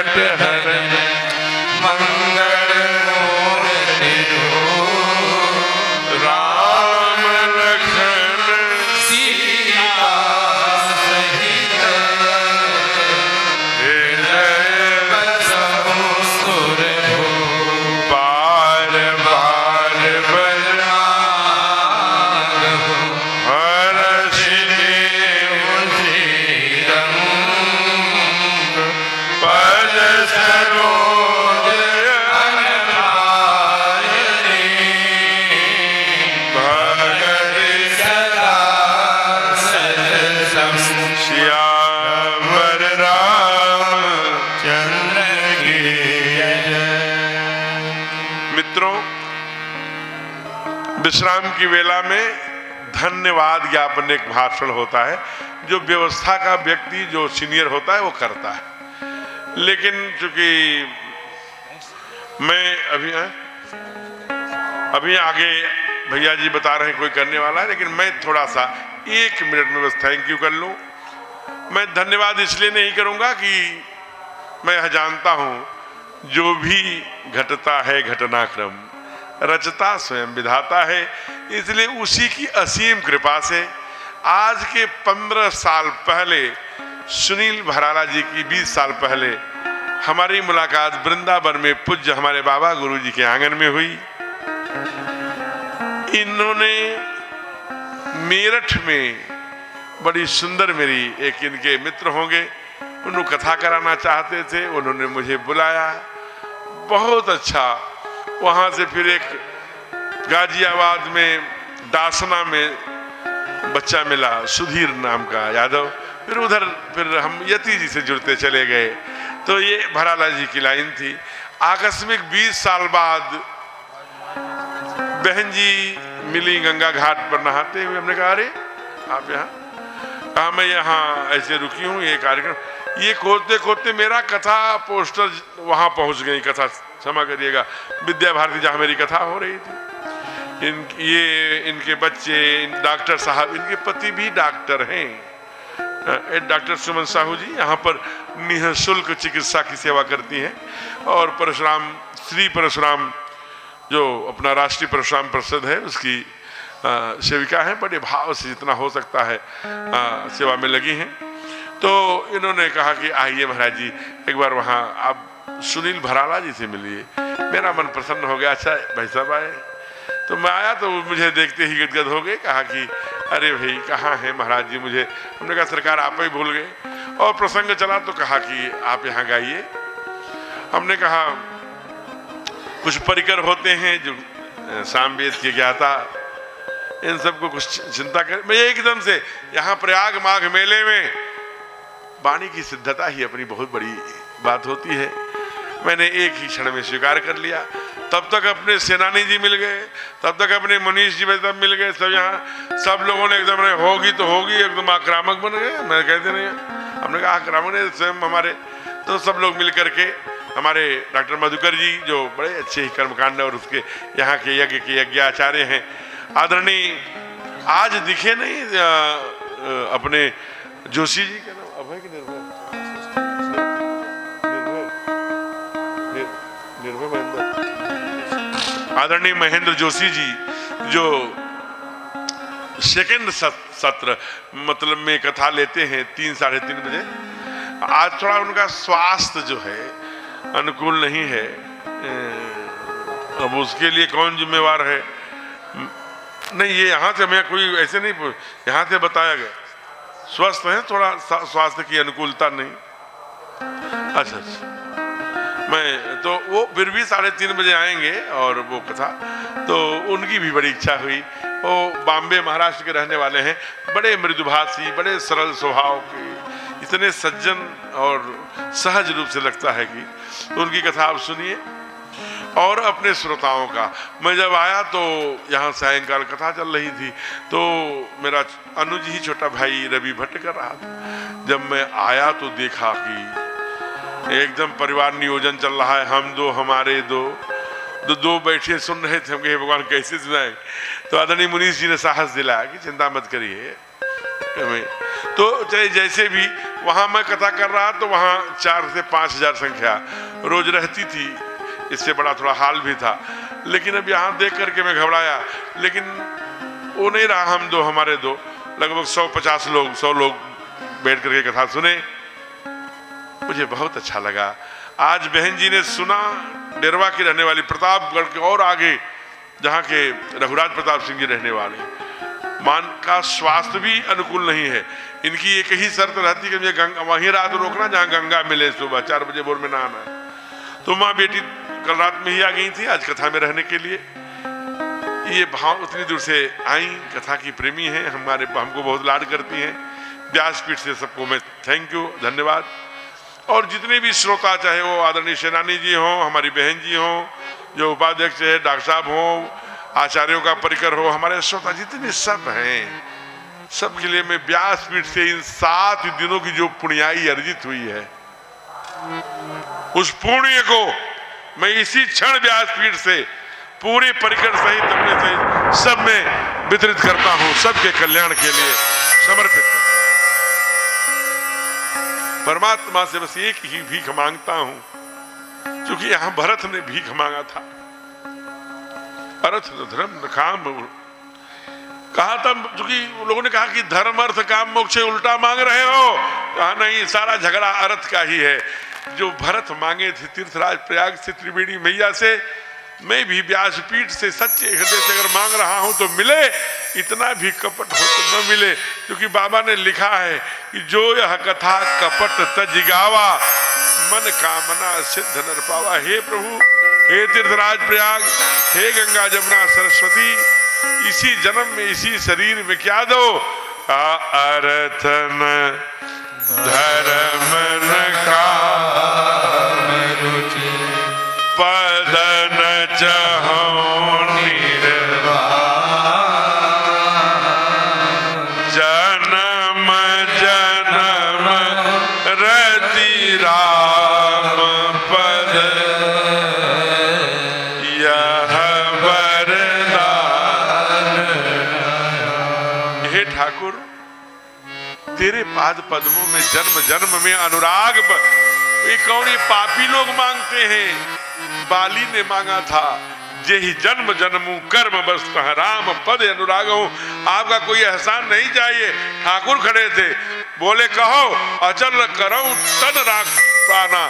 संकट हरण मंगल मूर्ति राम लखन सीता सहित हृदय बसहु सुर बार बार बजना हर्ष पद सरोज भगत श्यावर राम चंद्र मित्रों, विश्राम की वेला में धन्यवाद ज्ञापन एक भाषण होता है जो व्यवस्था का व्यक्ति जो सीनियर होता है वो करता है। लेकिन चूंकि मैं अभी आगे भैया जी बता रहे हैं कोई करने वाला है, लेकिन मैं थोड़ा सा 1 मिनट में बस थैंक यू कर लूं। मैं धन्यवाद इसलिए नहीं करूंगा कि मैं यह जानता हूं जो भी घटता है घटनाक्रम रचता स्वयं विधाता है, इसलिए उसी की असीम कृपा से आज के 15 साल पहले सुनील भराला जी की 20 साल पहले हमारी मुलाकात वृंदावन में पूज्य हमारे बाबा गुरु जी के आंगन में हुई। इन्होंने मेरठ में बड़ी सुंदर मेरी एक इनके मित्र होंगे, उन्होंने कथा कराना चाहते थे, उन्होंने मुझे बुलाया, बहुत अच्छा। वहाँ से फिर एक गाजियाबाद में दासना में बच्चा मिला सुधीर नाम का यादव, फिर हम यति जी से जुड़ते चले गए। तो ये भराला जी की लाइन थी। आकस्मिक 20 साल बाद बहन जी मिली गंगा घाट पर नहाते हुए। हमने कहा अरे आप यहाँ? कहा मैं यहाँ ऐसे रुकी हूँ, ये कार्यक्रम। ये खोदते खोदते मेरा कथा पोस्टर वहाँ पहुँच गई। कथा क्षमा करिएगा, विद्या भारती जहाँ मेरी कथा हो रही थी। इनके बच्चे डॉक्टर साहब, इनके पति भी डॉक्टर हैं, डॉक्टर सुमन साहू जी यहाँ पर निःशुल्क चिकित्सा की सेवा करती हैं। और परशुराम श्री परशुराम जो अपना राष्ट्रीय परशुराम परिषद है उसकी सेविका हैं, बड़े भाव से जितना हो सकता है सेवा में लगी हैं। तो इन्होंने कहा कि आइए महाराज जी एक बार वहाँ आप सुनील भराला जी से मिलिए। मेरा मन प्रसन्न हो गया। अच्छा भाई साहब आए, तो मैं आया तो मुझे देखते ही गदगद हो गए। कहा कि अरे भाई कहाँ हैं महाराज जी? मुझे, हमने कहा सरकार आप ही भूल गए। और प्रसंग चला तो कहा कि आप यहाँ गाइए। हमने कहा कुछ परिकर होते हैं जो सामवेद के ज्ञाता, इन सबको कुछ चिंता कर। मैं एकदम से यहाँ प्रयाग माघ मेले में वाणी की सिद्धता ही अपनी बहुत बड़ी बात होती है। मैंने एक ही क्षण में स्वीकार कर लिया। तब तक अपने सेनानी जी मिल गए, तब तक अपने मनीष जी सब मिल गए। सब यहाँ सब लोगों ने एकदम होगी तो होगी, एकदम आक्रामक बन गए। मैं कहते नहीं, हमने कहा आक्रामक है स्वयं हमारे। तो सब लोग मिल करके हमारे डॉक्टर मधुकर जी जो बड़े अच्छे ही कर्मकांड और उसके यहाँ के यज्ञ के यज्ञाचार्य हैं, आदरणीय आज दिखे नहीं अपने जोशी जी का नाम अभय की निर्भय महेंद्र, आदरणीय महेंद्र जोशी जी जो सेकंड सत्र मतलब में कथा लेते हैं 3 साढ़े 3 बजे। आज थोड़ा उनका स्वास्थ्य जो है अनुकूल नहीं है, अब उसके लिए कौन जिम्मेवार है? नहीं, ये यहाँ से मैं कोई ऐसे नहीं, यहाँ से बताया गया स्वस्थ है, थोड़ा स्वास्थ्य की अनुकूलता नहीं। अच्छा अच्छा, मैं तो वो फिर भी 3:30 बजे आएंगे और वो कथा तो उनकी भी बड़ी इच्छा हुई। वो बॉम्बे महाराष्ट्र के रहने वाले हैं, बड़े मृदुभाषी, बड़े सरल स्वभाव के, इतने सज्जन और सहज रूप से लगता है कि तो उनकी कथा आप सुनिए। और अपने श्रोताओं का, मैं जब आया तो यहाँ सायंकाल कथा चल रही थी, तो मेरा अनुज ही छोटा भाई रवि भट्ट कर रहा था। जब मैं आया तो देखा कि एकदम परिवार नियोजन चल रहा है, हम दो हमारे दो बैठे सुन रहे थे। हम कहे भगवान कैसे सुनाए? तो आदरणीय मुनीष जी ने साहस दिलाया कि चिंता मत करिए, तो चाहे जैसे भी वहां मैं कथा कर रहा तो वहां 4 से 5 हजार संख्या रोज रहती थी, इससे बड़ा थोड़ा हाल भी था। लेकिन अब यहाँ देख करके मैं घबराया, लेकिन वो नहीं रहा, हम दो हमारे दो लगभग 150 लोग 100 लोग बैठ करके कथा सुने। मुझे बहुत अच्छा लगा। आज बहन जी ने सुना, डेरवा की रहने वाली, प्रतापगढ़ के और आगे जहाँ के रघुराज प्रताप सिंह जी रहने वाले, मान का स्वास्थ्य भी अनुकूल नहीं है। इनकी एक ही शर्त रहती है कि मुझे गंगा वहीं रात रोकना जहाँ गंगा मिले, सुबह 4 बजे भोर में नहाना। तो माँ बेटी कल रात में ही आ गई थी आज कथा में रहने के लिए। ये भाव उतनी दूर से आई, कथा की प्रेमी हैं, हमारे हमको बहुत लाड करती हैं। व्यासपीठ से सबको मैं थैंक यू, धन्यवाद। और जितने भी श्रोता, चाहे वो आदरणीय सेनानी जी हों, हमारी बहन जी हों, जो उपाध्यक्ष है, डॉक्टर साहब हों, आचार्यों का परिकर हो, हमारे श्रोता जितने सब हैं, सबके लिए मैं व्यासपीठ से इन 7 दिनों की जो पुण्याई अर्जित हुई है, उस पुण्य को मैं इसी क्षण व्यासपीठ से पूरे परिकर सहित अपने सहित सब में वितरित करता हूं, सबके कल्याण के लिए समर्पित करता हूं। परमात्मा से बस एक ही भीख मांगता हूं, क्योंकि यहां भरत ने भीख मांगा था। अर्थ धर्म काम कहा था, क्योंकि लोगों ने कहा कि धर्म अर्थ काम मोक्ष उल्टा मांग रहे हो। कहा नहीं, सारा झगड़ा अर्थ का ही है। जो भरत मांगे थे तीर्थराज प्रयाग से त्रिवेणी मैया से, मैं भी व्यासपीठ से सच्चे हृदय से अगर मांग रहा हूं तो मिले, इतना भी कपट हो तो न मिले। क्योंकि बाबा ने लिखा है कि जो यह कथा कपट तज गावा, मन कामना सिद्ध नर पावा। हे प्रभु, हे तीर्थराज प्रयाग, हे गंगा जमुना सरस्वती, इसी जन्म में इसी शरीर में क्या दो, अर्थ न धर्म न काम रुचि, पद न चाहो निर्वाण, जन्म जन्म रति राम पद, यह वरदान। हे ठाकुर, तेरे पाद पद्मों में जन्म जन्म में अनुराग। ये कौन, ये पापी लोग मांगते हैं। बाली ने मांगा था, जेहि जन्म जन्मू कर्म बस्त राम पद अनुराग हूं। आपका कोई एहसान नहीं चाहिए। ठाकुर खड़े थे, बोले कहो अचल करऊं तन राख प्राणा,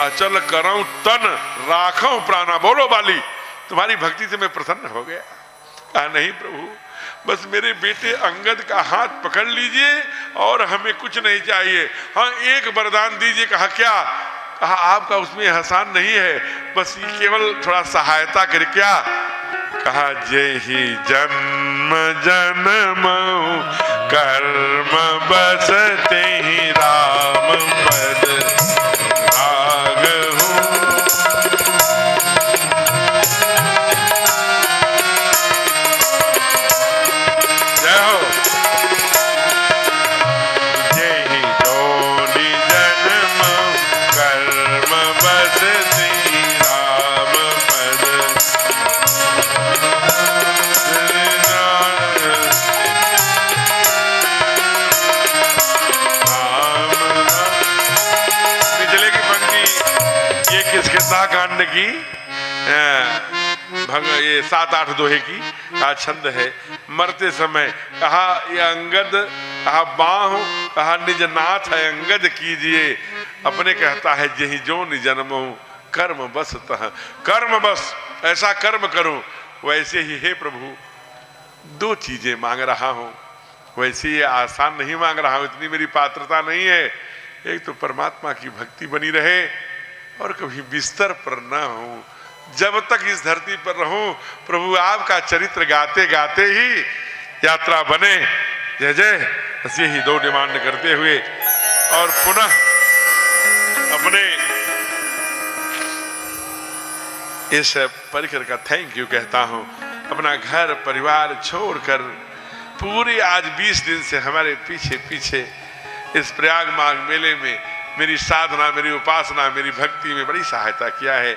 अचल करऊं तन राखऊं प्राणा। बोलो बाली, तुम्हारी भक्ति से मैं प्रसन्न हो गया। कहा नहीं प्रभु, बस मेरे बेटे अंगद का हाथ पकड़ लीजिए और हमें कुछ नहीं चाहिए। हाँ, एक वरदान दीजिए। कहा क्या? कहा आपका उसमें एहसान नहीं है, बस ये केवल थोड़ा सहायता कर। क्या? कहा जेहि जन्म जन्म कर्म बसते ही राम पद राग हूँ। जय हो। जेहि जोनि जन्म कर्म बसते राम पद, निचले की पंक्ति ये किसके कांड की, ये 7-8 दोहे की का छंद है। मरते समय कहा ये अंगद, कहा बाहु, कहा निज नाथ है अंगद कीजिए। अपने कहता है जेहि जो निज जन्म कर्म बस तह, कर्म बस ऐसा कर्म करूं। वैसे ही हे प्रभु 2 चीजें मांग रहा हूं, वैसे ये आसान नहीं मांग रहा हूं, इतनी मेरी पात्रता नहीं है। एक तो परमात्मा की भक्ति बनी रहे और कभी बिस्तर पर न हूं। जब तक इस धरती पर रहूं प्रभु आपका चरित्र गाते गाते ही यात्रा बने। जय जय। बस यही 2 डिमांड करते हुए और पुनः अपने इस परिकर का थैंक यू कहता हूं। अपना घर परिवार छोड़कर पूरे आज 20 दिन से हमारे पीछे पीछे इस प्रयाग माघ मेले में मेरी साधना, मेरी उपासना, मेरी भक्ति में बड़ी सहायता किया है।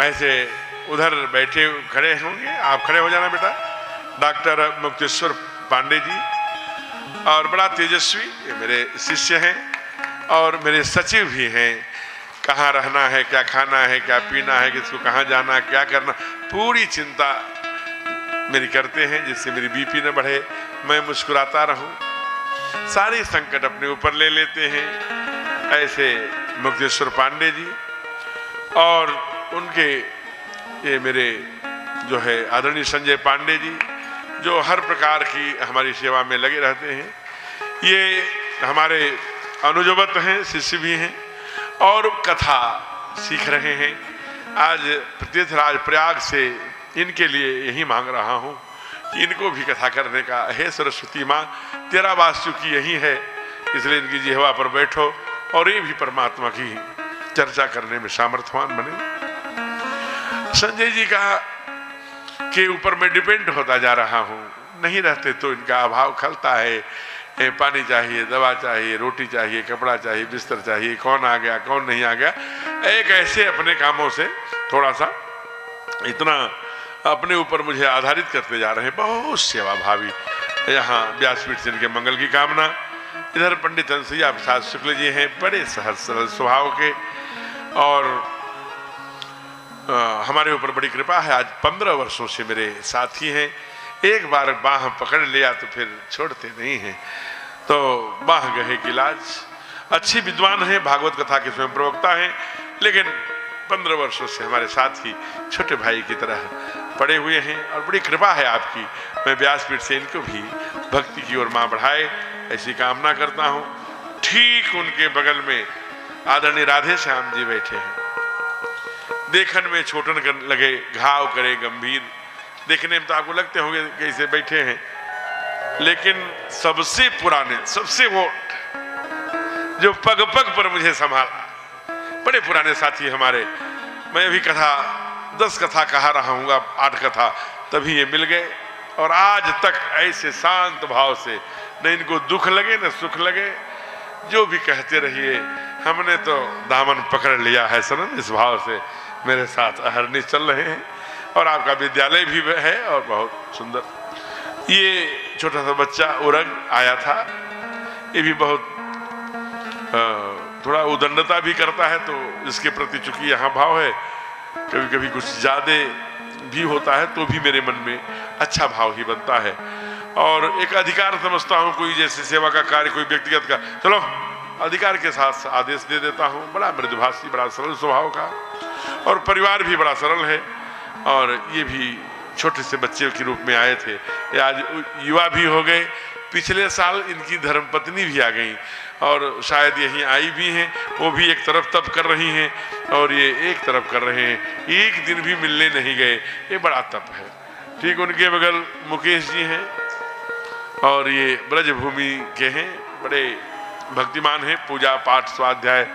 ऐसे उधर बैठे खड़े होंगे, आप खड़े हो जाना बेटा। डॉक्टर मुक्तेश्वर पांडे जी और बड़ा तेजस्वी, ये मेरे शिष्य हैं और मेरे सचिव भी हैं। कहाँ रहना है, क्या खाना है, क्या पीना है, किसको कहाँ जाना, क्या करना, पूरी चिंता मेरी करते हैं, जिससे मेरी बीपी न बढ़े, मैं मुस्कुराता रहूं। सारे संकट अपने ऊपर ले लेते हैं। ऐसे मुक्तेश्वर पांडे जी और उनके ये मेरे जो है आदरणीय संजय पांडे जी, जो हर प्रकार की हमारी सेवा में लगे रहते हैं। ये हमारे अनुजवत हैं, शिष्य भी हैं और कथा सीख रहे हैं। आज तीर्थराज प्रयाग से इनके लिए यही मांग रहा हूँ कि इनको भी कथा करने का, हे सरस्वती माँ तेरा वास चूंकि यही है, इसलिए इनकी जिह्वा पर बैठो और ये भी परमात्मा की चर्चा करने में सामर्थ्यवान बने। संजय जी का के ऊपर मैं डिपेंड होता जा रहा हूँ, नहीं रहते तो इनका अभाव खलता है। पानी चाहिए, दवा चाहिए, रोटी चाहिए, कपड़ा चाहिए, बिस्तर चाहिए, कौन आ गया कौन नहीं आ गया। एक ऐसे अपने कामों से थोड़ा सा इतना अपने ऊपर मुझे आधारित करते जा रहे हैं। बहुत सेवा भावी, यहाँ व्यासपीठ से इनके मंगल की कामना। इधर पंडित हंसैया प्रसाद शुक्ल जी हैं, बड़े सहज सरल स्वभाव के और हमारे ऊपर बड़ी कृपा है। आज 15 वर्षों से मेरे साथी हैं। एक बार बाह पकड़ लिया तो फिर छोड़ते नहीं हैं, तो बाह गहे की लाज। अच्छी विद्वान हैं, भागवत कथा के स्वयं प्रवक्ता हैं, लेकिन 15 वर्षों से हमारे साथ ही छोटे भाई की तरह पड़े हुए हैं और बड़ी कृपा है आपकी। मैं व्यासपीठ से इनको भी भक्ति की ओर माँ बढ़ाए ऐसी कामना करता हूँ। ठीक उनके बगल में आदरणीय राधे श्याम जी बैठे हैं। देखन में छोटन लगे, घाव करे गंभीर। देखने में तो आपको लगते होंगे कैसे बैठे हैं, लेकिन सबसे पुराने, सबसे वो जो पग पग पर मुझे संभाला, बड़े पुराने साथी हमारे। मैं भी कथा 10 कथा कहा रहा हूँ, 8 कथा, तभी ये मिल गए और आज तक ऐसे शांत भाव से, न इनको दुख लगे न सुख लगे, जो भी कहते रहिए। हमने तो दामन पकड़ लिया है सनम, इस भाव से मेरे साथ अहरनी चल रहे हैं। और आपका विद्यालय भी है और बहुत सुंदर। ये छोटा सा बच्चा उरग आया था, ये भी बहुत थोड़ा उदंडता भी करता है, तो इसके प्रति चूंकि यहाँ भाव है, कभी कभी कुछ ज्यादा भी होता है तो भी मेरे मन में अच्छा भाव ही बनता है। और एक अधिकार समझता हूँ, कोई जैसे सेवा का कार्य, कोई व्यक्तिगत का, चलो अधिकार के साथ आदेश दे देता हूँ। बड़ा मृदुभाषी, बड़ा सरल स्वभाव का, और परिवार भी बड़ा सरल है। और ये भी छोटे से बच्चे के रूप में आए थे, ये आज युवा भी हो गए। पिछले साल इनकी धर्मपत्नी भी आ गई और शायद यहीं आई भी हैं। वो भी एक तरफ तप कर रही हैं और ये एक तरफ कर रहे हैं, एक दिन भी मिलने नहीं गए। ये बड़ा तप है। ठीक उनके बगल मुकेश जी हैं और ये ब्रजभूमि के हैं, बड़े भक्तिमान हैं, पूजा पाठ स्वाध्याय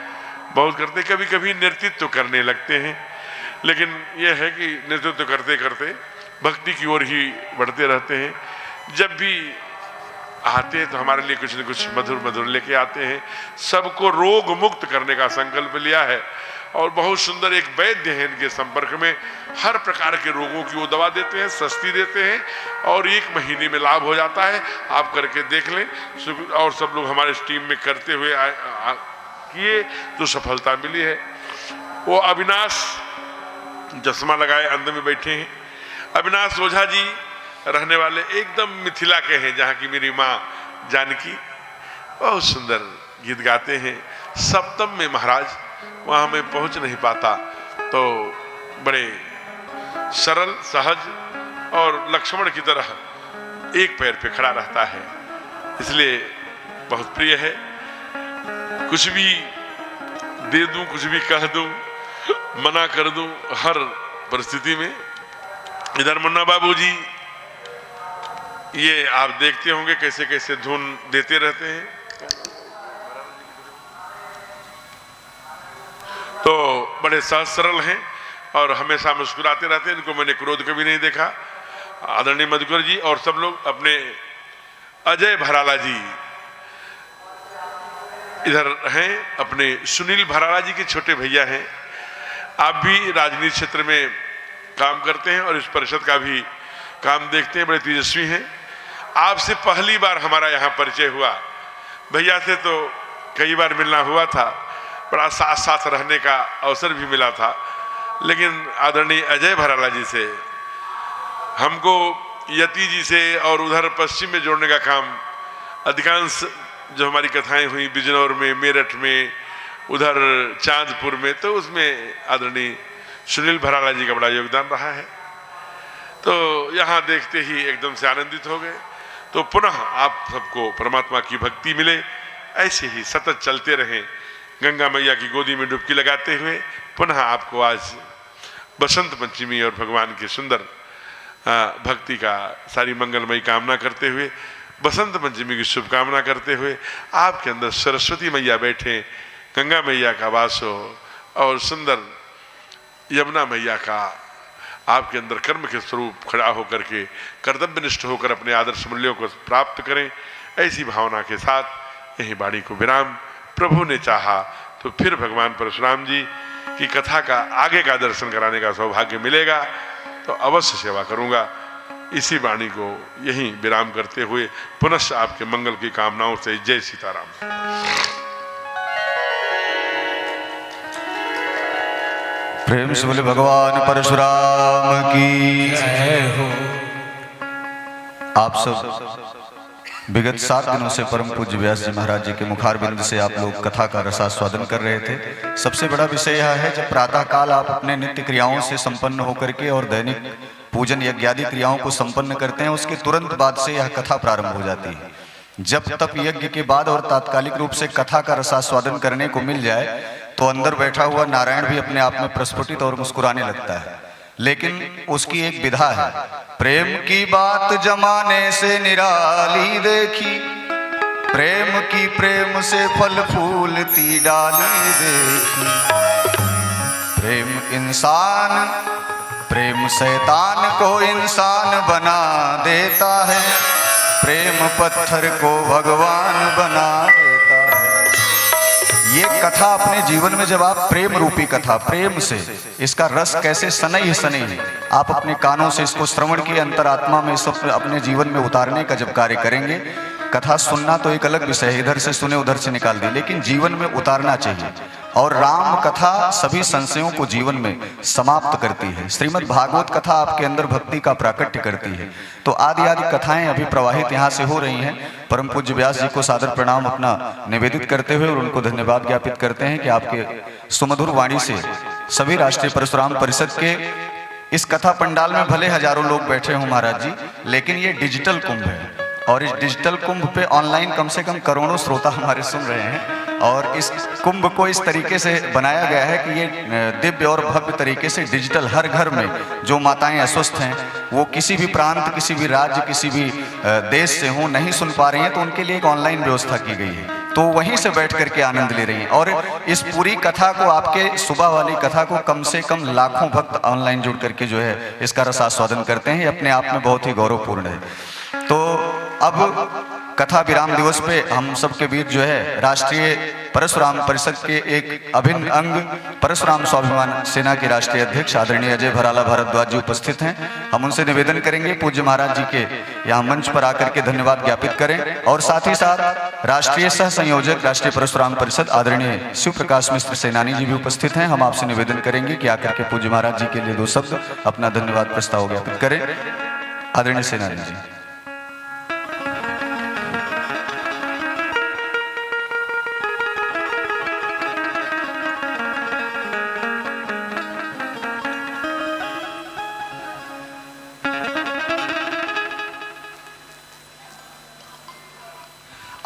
बहुत करते। कभी कभी नेतृत्व करने लगते हैं, लेकिन यह है कि नेतृत्व करते करते भक्ति की ओर ही बढ़ते रहते हैं। जब भी आते हैं तो हमारे लिए कुछ न कुछ मधुर मधुर लेके आते हैं। सबको रोग मुक्त करने का संकल्प लिया है और बहुत सुंदर एक वैद्य है इनके संपर्क में। हर प्रकार के रोगों की वो दवा देते हैं, सस्ती देते हैं और 1 महीने में लाभ हो जाता है। आप करके देख लें। और सब लोग हमारे टीम में करते हुए किए तो सफलता मिली है। वो अविनाश चश्मा लगाए अंदर में बैठे हैं, अविनाश ओझा जी रहने वाले एकदम मिथिला के हैं, जहाँ की मेरी माँ जानकी बहुत सुंदर गीत गाते हैं। सप्तम में महाराज, वहाँ मैं पहुँच नहीं पाता, तो बड़े सरल सहज और लक्ष्मण की तरह एक पैर पे खड़ा रहता है, इसलिए बहुत प्रिय है। कुछ भी दे दूं, कुछ भी कह दूं, मना कर दूं, हर परिस्थिति में। इधर मुन्ना बाबू जी, ये आप देखते होंगे कैसे कैसे धुन देते रहते हैं, तो बड़े सहज सरल हैं और हमेशा मुस्कुराते रहते हैं। इनको मैंने क्रोध कभी नहीं देखा। आदरणीय मधुकर जी और सब लोग, अपने अजय भराला जी इधर हैं, अपने सुनील भराला जी के छोटे भैया हैं। आप भी राजनीति क्षेत्र में काम करते हैं और इस परिषद का भी काम देखते हैं, बड़े तेजस्वी हैं। आपसे पहली बार हमारा यहाँ परिचय हुआ। भैया से तो कई बार मिलना हुआ था, बड़ा साथ साथ रहने का अवसर भी मिला था, लेकिन आदरणीय अजय भराला जी से हमको यति जी से और उधर पश्चिम में जोड़ने का काम, अधिकांश जो हमारी कथाएं हुई बिजनौर में, मेरठ में, उधर चांदपुर में, तो उसमें आदरणीय सुनील भराला जी का बड़ा योगदान रहा है। तो यहाँ देखते ही एकदम से आनंदित हो गए। तो पुनः आप सबको परमात्मा की भक्ति मिले, ऐसे ही सतत चलते रहें, गंगा मैया की गोदी में डुबकी लगाते हुए। पुनः आपको आज बसंत पंचमी और भगवान की सुंदर भक्ति का सारी मंगलमयी कामना करते हुए, बसंत पंचमी की शुभकामना करते हुए, आपके अंदर सरस्वती मैया बैठे, गंगा मैया का वास हो और सुंदर यमुना मैया का आपके अंदर कर्म के स्वरूप खड़ा होकर के कर्तव्यनिष्ठ होकर अपने आदर्श मूल्यों को प्राप्त करें। ऐसी भावना के साथ यही वाणी को विराम। प्रभु ने चाहा तो फिर भगवान परशुराम जी की कथा का आगे का दर्शन कराने का सौभाग्य मिलेगा तो अवश्य सेवा करूंगा। इसी वाणी को यहीं विराम करते हुए पुनः आपके मंगल की कामनाओं से जय सीताराम। प्रेम से बोले भगवान परशुराम की जय हो। आप सब विगत 7 दिनों से परम पूज्य व्यास जी महाराज जी के मुखारबिंद से आप लोग कथा का रसास्वादन कर रहे थे। सबसे बड़ा विषय यह है, जब प्रातः काल आप अपने नित्य क्रियाओं से संपन्न होकर के और दैनिक पूजन यज्ञादि क्रियाओं को संपन्न करते हैं, उसके तुरंत बाद से यह कथा प्रारंभ हो जाती है। जब तप यज्ञ के बाद और तात्कालिक रूप से कथा का रसास्वादन करने को मिल जाए तो अंदर बैठा हुआ नारायण भी अपने आप में प्रस्फुटित और मुस्कुराने लगता है। लेकिन उसकी एक विधा है, प्रेम की बात जमाने से निराली देखी, प्रेम की प्रेम से फल फूलती डाली देखी। प्रेम इंसान, प्रेम शैतान को इंसान बना देता है, प्रेम पत्थर को भगवान बना देता है। ये कथा अपने जीवन में जब आप प्रेम रूपी कथा, प्रेम से इसका रस कैसे सनई सनई आप अपने कानों से इसको श्रवण की अंतरात्मा में सब अपने जीवन में उतारने का जब कार्य करेंगे, कथा सुनना तो एक अलग विषय है, इधर से सुने उधर से निकाल दी, लेकिन जीवन में उतारना चाहिए। और राम कथा सभी संशयों को जीवन में समाप्त करती है। श्रीमद् भागवत कथा आपके अंदर भक्ति का प्राकट्य करती है। तो आदि आदि कथाएं अभी प्रवाहित यहाँ से हो रही हैं। परम पूज्य व्यास जी को सादर प्रणाम अपना निवेदित करते हुए और उनको धन्यवाद ज्ञापित करते हैं कि आपके सुमधुर वाणी से सभी राष्ट्रीय परशुराम परिषद के इस कथा पंडाल में भले हजारों लोग बैठे हों महाराज जी, लेकिन ये डिजिटल कुंभ है और इस डिजिटल कुंभ पे ऑनलाइन कम से कम करोड़ों श्रोता हमारे सुन रहे हैं। और इस कुंभ को इस तरीके से बनाया गया है कि ये दिव्य और भव्य तरीके से डिजिटल, हर घर में जो माताएं अस्वस्थ हैं, वो किसी भी प्रांत, किसी भी राज्य, किसी भी देश से हों, नहीं सुन पा रही हैं, तो उनके लिए एक ऑनलाइन व्यवस्था की गई है। तो वहीं से बैठ करके आनंद ले रही हैं। और इस पूरी कथा को, आपके सुबह वाली कथा को कम से कम लाखों भक्त ऑनलाइन जुड़ करके जो है इसका रसास्वादन करते हैं। ये अपने आप में बहुत ही गौरवपूर्ण है। तो अब कथा विराम दिवस पे हम सबके बीच जो है राष्ट्रीय परशुराम परिषद के एक अभिन्न अंग परशुराम स्वाभिमान सेना के राष्ट्रीय अध्यक्ष आदरणीय अजय भराला भारद्वाज जी उपस्थित हैं। हम उनसे निवेदन करेंगे पूज्य महाराज जी के यहाँ मंच पर आकर के धन्यवाद ज्ञापित करें। और साथ ही साथ राष्ट्रीय सह संयोजक राष्ट्रीय परशुराम परिषद आदरणीय शिव प्रकाश मिश्र सेनानी जी भी उपस्थित हैं। हम आपसे निवेदन करेंगे कि आकर के पूज्य महाराज जी के लिए 2 शब्द अपना धन्यवाद प्रस्ताव ज्ञापित करें। आदरणीय सेनानी जी।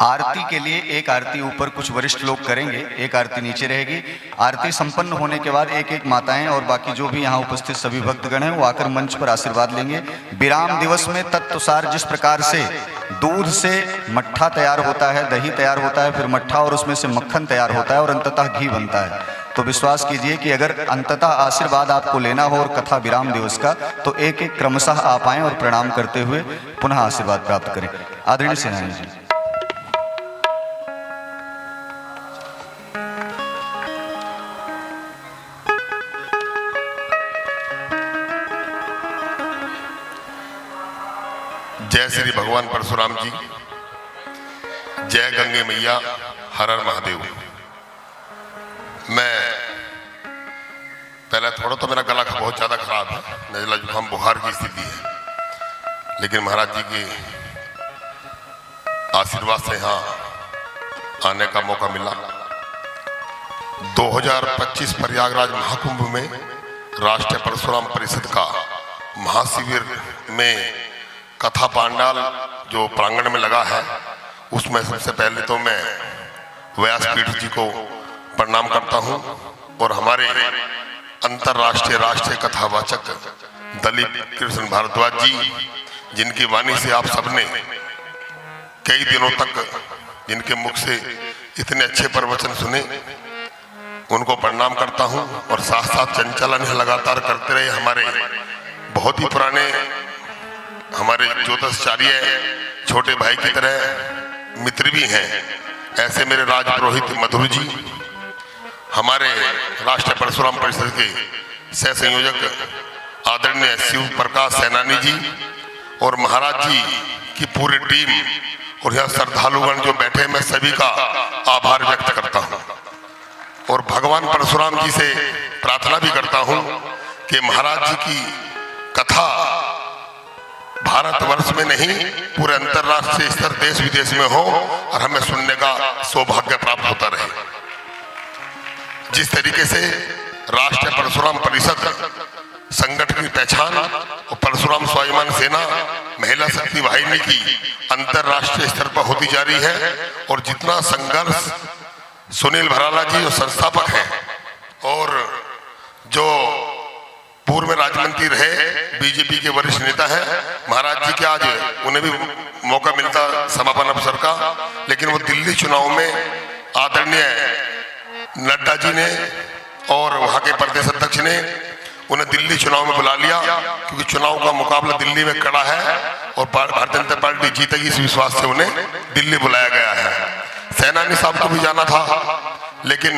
आरती के लिए एक आरती ऊपर कुछ वरिष्ठ लोग करेंगे, एक आरती नीचे रहेगी। आरती संपन्न होने के बाद एक एक माताएं और बाकी जो भी यहाँ उपस्थित सभी भक्तगण हैं वो आकर मंच पर आशीर्वाद लेंगे। विराम दिवस में तत्वसार जिस प्रकार से दूध से मट्ठा तैयार होता है, दही तैयार होता है, फिर मट्ठा और उसमें से मक्खन तैयार होता है और अंततः घी बनता है, तो विश्वास कीजिए कि अगर अंततः आशीर्वाद आपको लेना हो और कथा विराम दिवस का, तो एक एक क्रमशः आप आएं और प्रणाम करते हुए पुनः आशीर्वाद प्राप्त करें। आदरणीय सेनानी जी। जय श्री भगवान परशुराम जी, जय गंगे मैया, हर हर महादेव। मैं पहले थोड़ा तो मेरा गला बहुत ज़्यादा खराब है, नज़ला जुकाम बुखार की स्थिति है, लेकिन महाराज जी के आशीर्वाद से यहाँ आने का मौका मिला। 2025 प्रयागराज महाकुंभ में राष्ट्रीय परशुराम परिषद का महाशिविर में कथा पांडाल जो प्रांगण में लगा है, उसमें सबसे पहले तो मैं व्यासपीठ जी को प्रणाम करता हूं और हमारे अंतर्राष्ट्रीय राष्ट्रीय कथावाचक दलीप कृष्ण भारद्वाज जी, जिनकी वाणी से आप सबने कई दिनों तक जिनके मुख से इतने अच्छे प्रवचन सुने, उनको प्रणाम करता हूं। और साथ साथ संचालन लगातार करते रहे हमारे बहुत ही पुराने हमारे ज्योतिषाचार्य छोटे भाई की तरह मित्र भी हैं, ऐसे मेरे राज पुरोहित मधुर जी, हमारे राष्ट्रीय परशुराम परिषद के सह संयोजक आदरणीय शिव प्रकाश सैनानी जी और महाराज जी की पूरी टीम और यह श्रद्धालुगण जो बैठे, मैं सभी का आभार व्यक्त करता हूं और भगवान परशुराम जी से प्रार्थना भी करता हूं कि महाराज जी की कथा भारतवर्ष में नहीं पूरे अंतर्राष्ट्रीय स्तर देश विदेश में हो और हमें सुनने का सौभाग्य प्राप्त होता रहे। जिस तरीके से राष्ट्रीय परशुराम परिषद संगठन की पहचान और परशुराम स्वाभिमान सेना महिला शक्ति वाहिनी की अंतर्राष्ट्रीय स्तर पर होती जा रही है और जितना संघर्ष सुनील भराला जी जो संस्थापक हैं और जो पूर्व में राज्य मंत्री रहे, बीजेपी के वरिष्ठ नेता हैं, महाराज जी के आज उन्हें भी मौका मिलता समापन अवसर का, लेकिन वो दिल्ली चुनाव में आदरणीय नड्डा जी ने और वहां के प्रदेश अध्यक्ष ने उन्हें दिल्ली चुनाव में बुला लिया, क्योंकि चुनाव का मुकाबला दिल्ली में कड़ा है और भारतीय जनता पार्टी जीतेगी इस विश्वास से उन्हें दिल्ली बुलाया गया है। सैनानी साहब को भी जाना था, लेकिन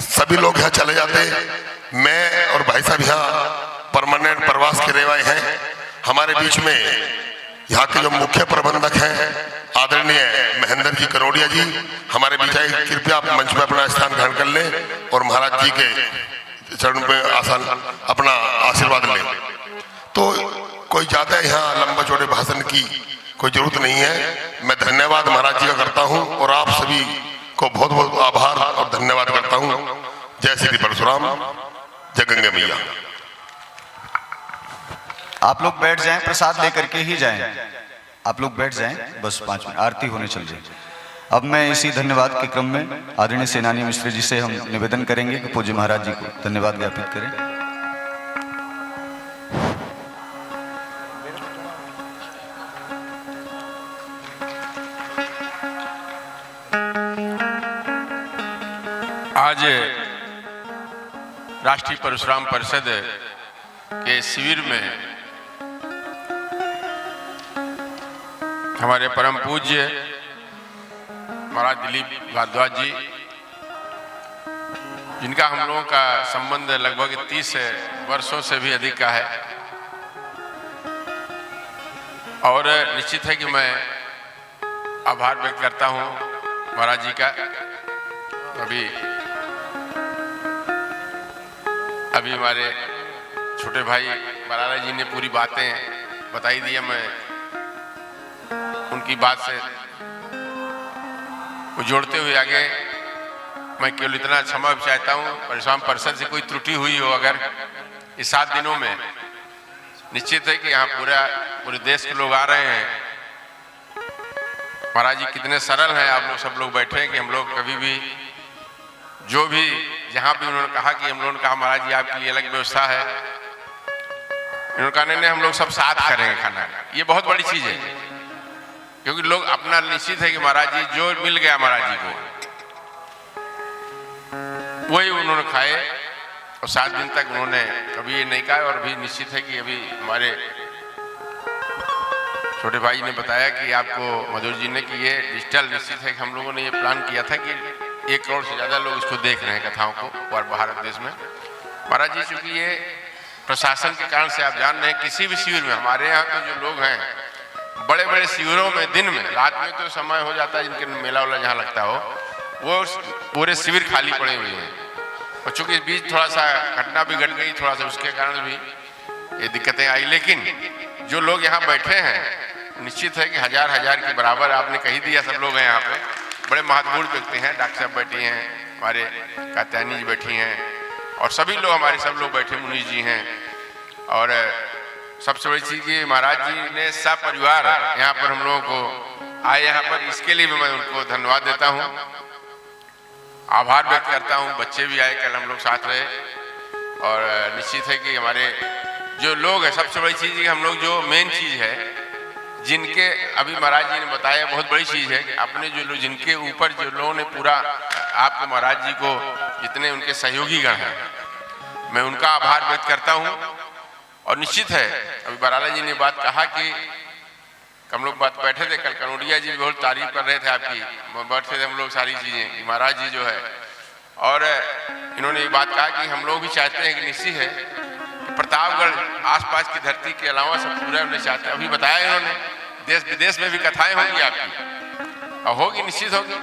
सभी लोग यहाँ चले जाते, मैं और भाई साहब यहाँ परमानेंट प्रवास के रेवाए हैं। हमारे बीच में यहाँ के जो मुख्य प्रबंधक हैं आदरणीय महेंद्र जी करोड़िया जी हमारे बीच आए, कृपया आप मंच में अपना स्थान ग्रहण कर लें और महाराज जी के चरण में आसान अपना आशीर्वाद लें। तो कोई ज्यादा यहाँ लंबा चौड़े भाषण की कोई जरूरत नहीं है। मैं धन्यवाद महाराज जी का करता हूँ और आप सभी को बहुत बहुत आभार और धन्यवाद करता हूँ। जय श्री परशुराम, जय गंगे मैया। आप लोग बैठ जाएं, प्रसाद लेकर के ही जाएं। आप लोग बैठ जाएं, बस 5 मिनट आरती होने चल जाए। अब मैं इसी धन्यवाद के क्रम में आदरणीय सेनानी मिश्र जी से हम निवेदन करेंगे कि पूज्य महाराज जी को धन्यवाद ज्ञापित करें। आज राष्ट्रीय परशुराम परिषद के शिविर में हमारे परम पूज्य महाराज दिलीप भारद्वाज जी, जिनका हम लोगों का संबंध लगभग 30 वर्षों से भी अधिक का है, और निश्चित है कि मैं आभार व्यक्त करता हूं महाराज जी का। अभी हमारे छोटे भाई बराला जी ने पूरी बातें बताई दी है। मैं उनकी बात से जोड़ते हुए आगे मैं केवल इतना क्षमा चाहता हूँ, परशुराम परिषद से कोई त्रुटि हुई हो अगर इस 7 दिनों में। निश्चित है कि यहाँ पूरे देश के लोग आ रहे हैं। महाराज जी कितने सरल हैं, आप लोग सब लोग बैठे हैं कि हम लोग कभी भी जो भी जहाँ भी उन्होंने कहा कि हम लोगों ने कहा महाराज जी आपके लिए अलग व्यवस्था है, उन्होंने कहा नहीं हम लोग सब साथ करेंगे खाना। ये बहुत बड़ी चीज है, क्योंकि लोग अपना निश्चित है कि महाराज जी जो मिल गया महाराज जी को वही उन्होंने खाए, और 7 दिन तक उन्होंने कभी ये नहीं कहा। और भी निश्चित है कि अभी हमारे छोटे भाई ने बताया कि आपको मधुर जी ने कि ये डिजिटल, निश्चित है कि हम लोगों ने ये प्लान किया था कि 1 करोड़ से ज़्यादा लोग इसको देख रहे हैं कथाओं को और भारत देश में। महाराज जी चूँकि ये प्रशासन के कारण से आप जान रहे हैं, किसी भी शिविर में हमारे यहाँ के जो लोग हैं बड़े बड़े शिविरों में दिन में, रात में तो समय हो जाता है जिनके मेला वाला जहाँ लगता हो, वो पूरे शिविर खाली पड़े हुए हैं। और चूंकि इस बीच थोड़ा सा घटना भी घट गई, थोड़ा सा उसके कारण भी ये दिक्कतें आई, लेकिन जो लोग यहाँ बैठे हैं निश्चित है कि हजार हजार के बराबर, आपने कही दिया, सब लोग हैं यहाँ पे, बड़े महत्वपूर्ण व्यक्ति हैं। डॉक्टर साहब बैठी हैं, हमारे कात्यायनी जी बैठी हैं, और सभी लोग हमारे सब लोग बैठे, मुनीष जी हैं। और सबसे बड़ी चीज़ कि महाराज जी ने सब परिवार यहाँ पर हम लोगों को आए यहाँ पर, इसके लिए भी मैं उनको धन्यवाद देता हूँ, आभार व्यक्त करता हूँ। बच्चे भी आए, कल हम लोग साथ रहे, और निश्चित है कि हमारे जो लोग हैं, सबसे बड़ी चीज़ कि हम लोग जो मेन चीज़ है, जिनके अभी महाराज जी ने बताया, बहुत बड़ी चीज़ है कि अपने जो लोग, जिनके ऊपर जो लोगों ने पूरा आपको, महाराज जी को जितने उनके सहयोगी गण हैं, मैं उनका आभार व्यक्त करता हूँ। और निश्चित है, अभी बराला जी ने बात कहा कि हम लोग बात बैठे थे, कल कनौडिया जी भी बहुत तारीफ कर रहे थे आपकी, बैठे थे हम लोग सारी चीज़ें, महाराज जी जो है, और इन्होंने ये बात कहा कि हम लोग भी चाहते हैं कि निश्चित है प्रतापगढ़ आसपास की धरती के अलावा सब पूरा हमने चाहते हैं। अभी बताया इन्होंने, देश विदेश में भी कथाएं होंगी आपकी, और होगी, निश्चित होगी।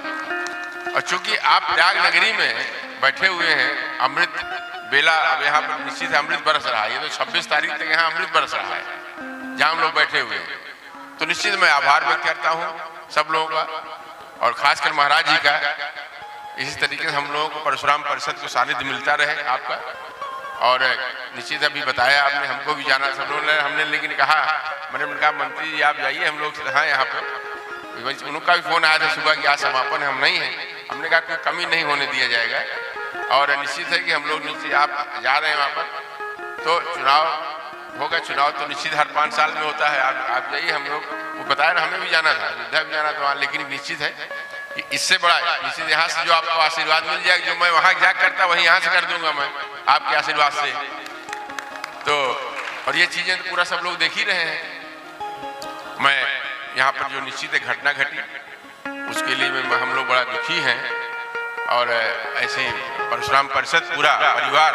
और चूंकि आप प्रयाग नगरी में बैठे हुए हैं, अमृत बेला अब यहाँ पर निश्चित है अमृत बरस रहा है, ये तो 26 तारीख तक यहाँ अमृत बरस रहा है जहाँ हम लोग बैठे हुए हैं। तो निश्चित मैं आभार व्यक्त करता हूँ सब लोगों का, और खासकर महाराज जी का। इसी तरीके से हम लोगों को परशुराम परिषद को सानिध्य मिलता रहे आपका। और निश्चित अभी बताया आपने, हमको भी जाना सब लोगों ने, हमने लेकिन कहा, मैंने कहा मंत्री जी आप जाइए, हम लोग हाँ यहाँ पे, उनका भी फोन आया था सुबह कि आज समापन है, हम नहीं हैं। हमने कहा कोई कमी नहीं होने दिया जाएगा, और निश्चित है कि हम लोग नीचे आप जा रहे हैं वहाँ पर, तो चुनाव होगा, चुनाव तो निश्चित हर 5 साल में होता है, आप जाइए। हम लोग वो बताया ना, हमें भी जाना था, अयोध्या भी जाना था वहाँ, लेकिन निश्चित है कि इससे बड़ा निश्चित यहाँ से जो आपको आशीर्वाद मिल जाएगा, जो मैं वहाँ जा करता वही यहाँ से कर दूंगा मैं आपके आशीर्वाद से। तो और ये चीजें तो पूरा सब लोग देख ही रहे हैं। मैं यहाँ पर जो निश्चित घटना घटी उसके लिए हम लोग बड़ा दुखी हैं, और ऐसे परशुराम परिषद पूरा परिवार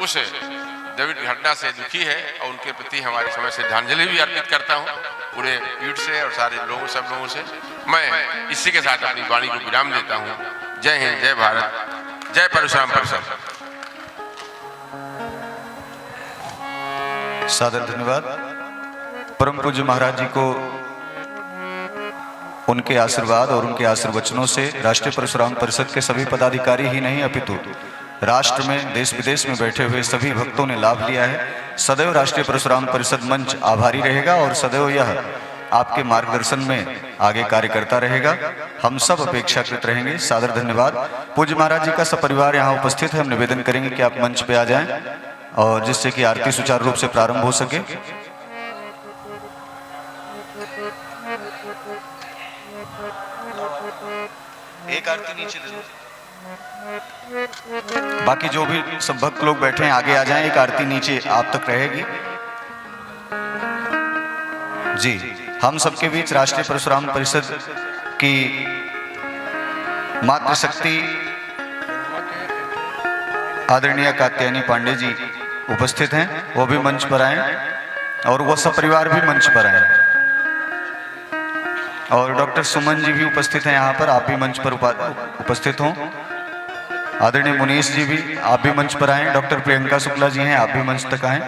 उस द्रविड़ घटना से दुखी है, और उनके प्रति हमारे समय से श्रद्धांजलि भी अर्पित करता हूँ पूरे पीठ से और सारे लोगों, सब लोगों से। मैं इसी के साथ अपनी वाणी को विराम देता हूँ। जय हिंद, जय भारत, जय परशुराम परिषद। सादर धन्यवाद। परम पूज्य महाराज जी को उनके आशीर्वाद और उनके आशीर्वचनों से राष्ट्रीय परशुराम परिषद के सभी पदाधिकारी ही नहीं अपितु राष्ट्र में, देश विदेश में बैठे हुए सभी भक्तों ने लाभ लिया है। सदैव राष्ट्रीय परशुराम परिषद मंच आभारी रहेगा, और सदैव यह आपके मार्गदर्शन में आगे कार्य करता रहेगा। हम सब अपेक्षाकृत रहेंगे। सादर धन्यवाद। पूज्य महाराज जी का सपरिवार यहाँ उपस्थित है। हम निवेदन करेंगे कि आप मंच पे आ जाएं, और जिससे कि आरती सुचारू रूप से प्रारंभ हो सके। एक आरती नीचे दे दो। बाकी जो भी सब भक्त लोग बैठे हैं आगे आ जाएं, एक आरती नीचे आप तक रहेगी। जी, हम सबके बीच राष्ट्रीय परशुराम परिषद की मातृशक्ति आदरणीय कात्यायनी पांडे जी उपस्थित हैं, वो भी मंच पर आए, और वो सब परिवार भी मंच पर आए। और डॉक्टर सुमन जी भी उपस्थित हैं यहाँ पर, आप भी मंच पर उपस्थित हों। आदरणीय मुनीष जी भी, आप भी मंच पर आएं। डॉक्टर प्रियंका शुक्ला जी हैं, आप भी मंच तक आएं,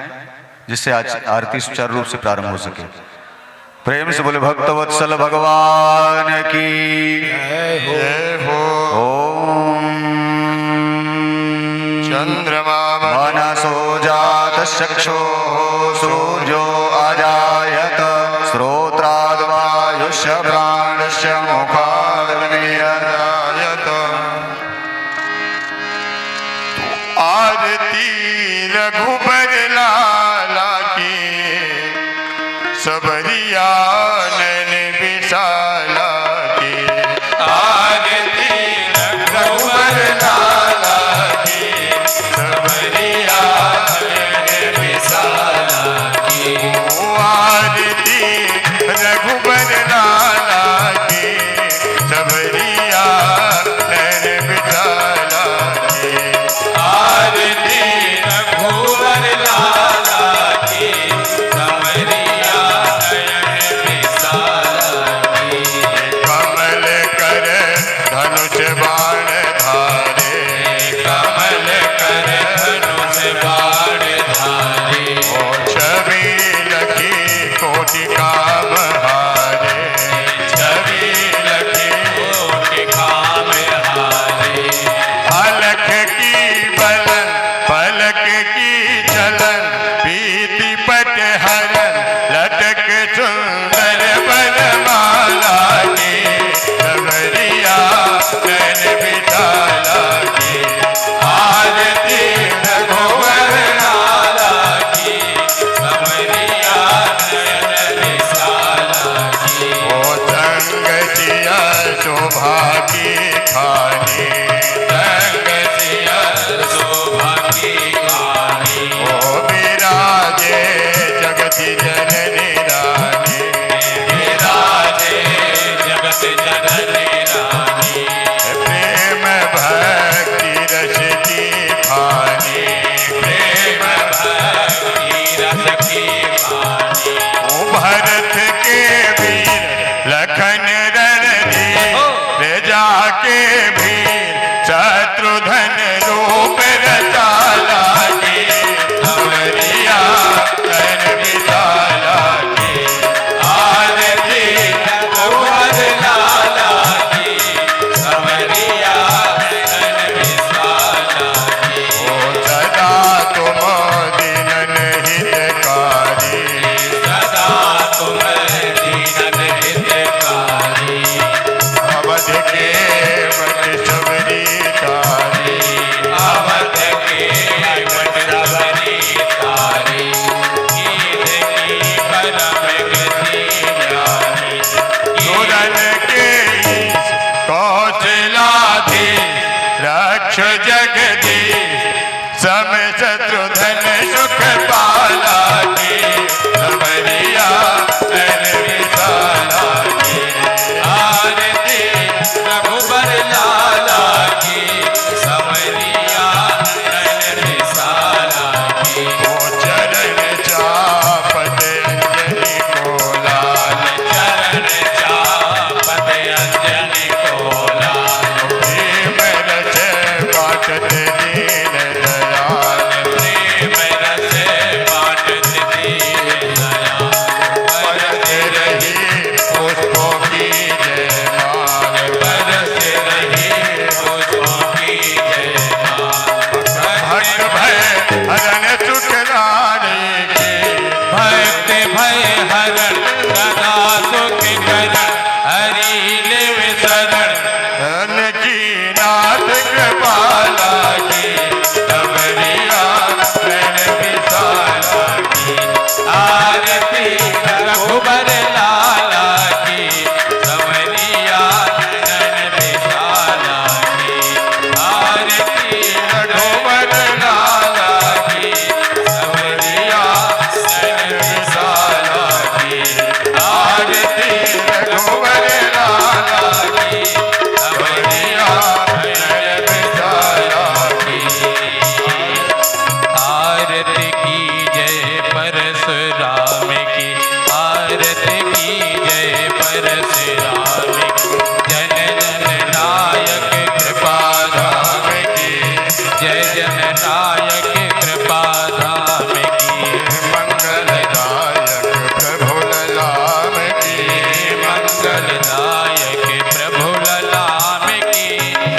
जिससे आज आरती सुचारू रूप से प्रारंभ हो सके। प्रेम से बोले भक्तवत्सल भगवान की जय हो। ओम चंद्रमा मनसो जात चक्षो सूर्यो अजायत श्रोत्राद्वायुष्य प्राणस्य मुखाग्निर्जायत। आरती रघुबर लाला की सबरिया नैन विशाला की। आरती रघुबर लाला की सबरिया नैन विशाला की। आरती रघुबर लाला की सबरिया नैन विशाला की। आरती रघुबर लाला शोभा की खानी संग सिया शोभा की खानी ओ विराजे जगति जननी रानी विराजे जगत जननी रानी प्रेम भक्ति रस की खानी प्रेम भक्ति रस की खानी ओ भरत के वीर लखन रणधीर जाके भीर शत्रुघ्न रूप रचाला के अमरिया कर विशाला के आरती रघुवर लाला की समरिया नयन विशाला की ओ सदा तुम दीनन हितकारी सदा तुम दीनन हितकारी अवध के वट सबरी तारी अवध के वट सबरी तारी गीत की परम गति ज्ञानी सुरन के ईश कौशलाधीश रक्ष जगदीश सम शत्रुघ्न सुख पाला के समरिया कर विशाला के आरती रघुबर लाला की समरिया नयन विशाला की ओ चरण चापत अंजनी को लाल चरण चापत अंजनी को लाल प्रेम रस बाटत दीन दयाल प्रेम रस बाटत दीन दयाल बरस रही पुष्पों की जयमाल बरस रही पुष्पों की जयमाल भक्त भय हरण सुख नारी की भक्त भय हरण सदा सुख करण हरि लेव शरण धन की नाथ कृपाला की समरिया नैन विशाला की आरती रघुबर लाला की समरिया नयन विशाला की आरती रघुबर लाला की समरिया नयन विशाला की आरती रघुबर लाला की समरिया नयन विशाला की आरती की जय परशुराम की आरती की जय परशुराम की जन जन नायक कृपा धाम की जय जन नायक कृपा धाम की मंगलदायक प्रभु ललाम की मंगलदायक प्रभु ललाम की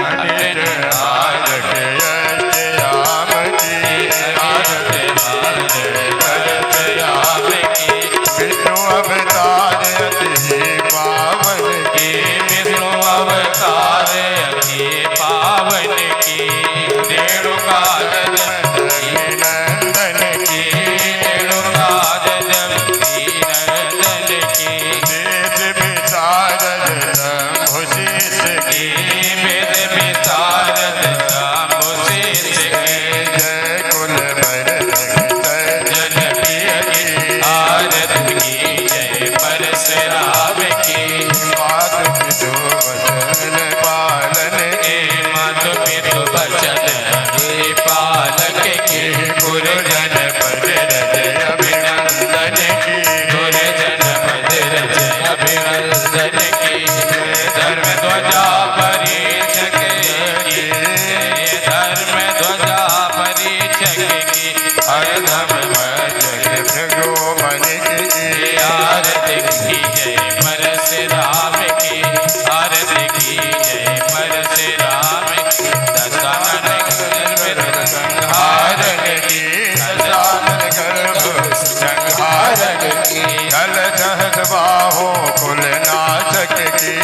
अनिल नायक यशयाम की परशुराम की विष्णु अवतार अति पावन की विष्णु अवतार अति पावन की रेणुका नंदन की रेणुका नंदन की वेद विशारद शंभुशीष की वेद विशारद शंभुशीष की जय कुल भरत जन प्रिय की आरती की जय परशुराम की मात पितु वचन पालन हे मातु पितु बचन हे पालक के गुरुजन पद रज अभिनंदन की गुरुजन पद रज अभिनंदन की धर्म ध्वजा परीक्षक की धर्म ध्वजा परीक्षक की हरदम भजन भगवान की आरती की जय परशुराम की आरती की जय परशुराम की दशानन गर्भ संहारन की दशानन गर्भ संहारन की कल सहज बाहो कुल नाशक की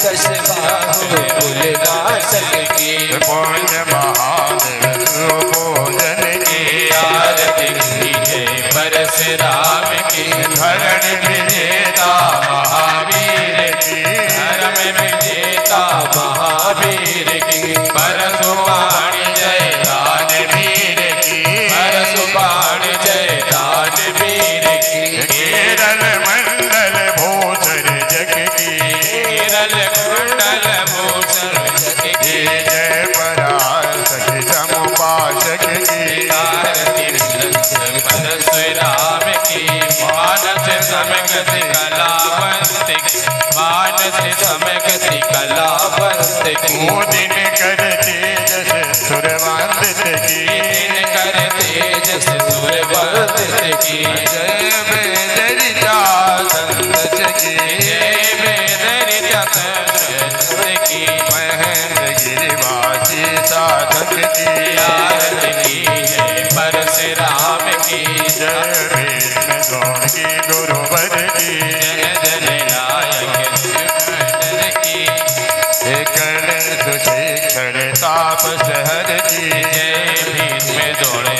दश बाहु कुलनाशक की पुण्य महादेव सुभोजन की आरती की जय परशुराम की धरण विजेता महावीर की धर्म विजय का महावीर की परशुबाण जय दानवीर की परशुबाण जय दानवीर की केरल मंडल भूषण जग की केरल कुंडल भूषण जग की जय पराशक समुपासक की आरती परशुराम की मानस समगति कलावंत की मानस समगति कलावंत की दिन कर तेजस सुरवंदित की दिन कर तेजस सुरवंदित की जय बेदरिता संत की जय बेदरिता संत की महेंद्र गिरिवासी साधक की आरती की जय परशुराम की जय भीष्म द्रोण की गुरुवर की जय जननायक शिवमंडल की कर्ण सुशिक्षण तापस हर की जय भीष्म दौड़े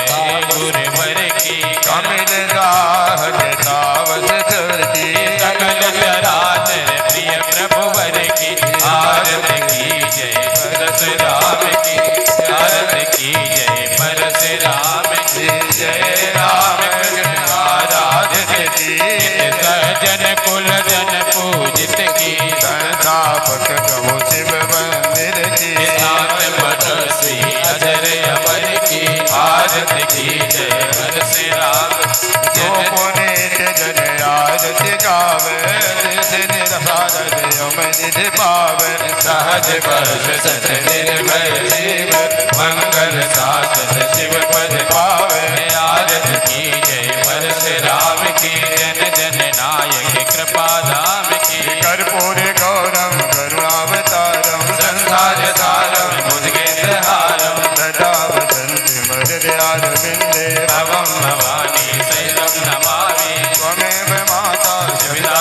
गुरुवर की कमिल दाहक तावस चर की सकल चराचर प्रिय प्रभुवर की आरती की जय परशुराम की आरती की जय परशुराम की जय राम आराधित की सजन कुल जन पूजित की संस्थापक प्रभु शिव मंदिर की नाथ मनस्वी अजर अमर की आरती की जय परशुराम जो पुनीत जन आरती गावे निरसार निधि पावे सहज वर्ष सत निर्भय शिव मंगल शासन शिव पद पावे आरती की जय परशुराम की जन जन नायक कृपा धाम की कर्पूर गौरम करुणावतारम संसार सारम भुजगेन्द्रहारम सदा वसन्ति मृदयारविन्दे भवं भवानी शैलं नमामि त्वमेव माता पिता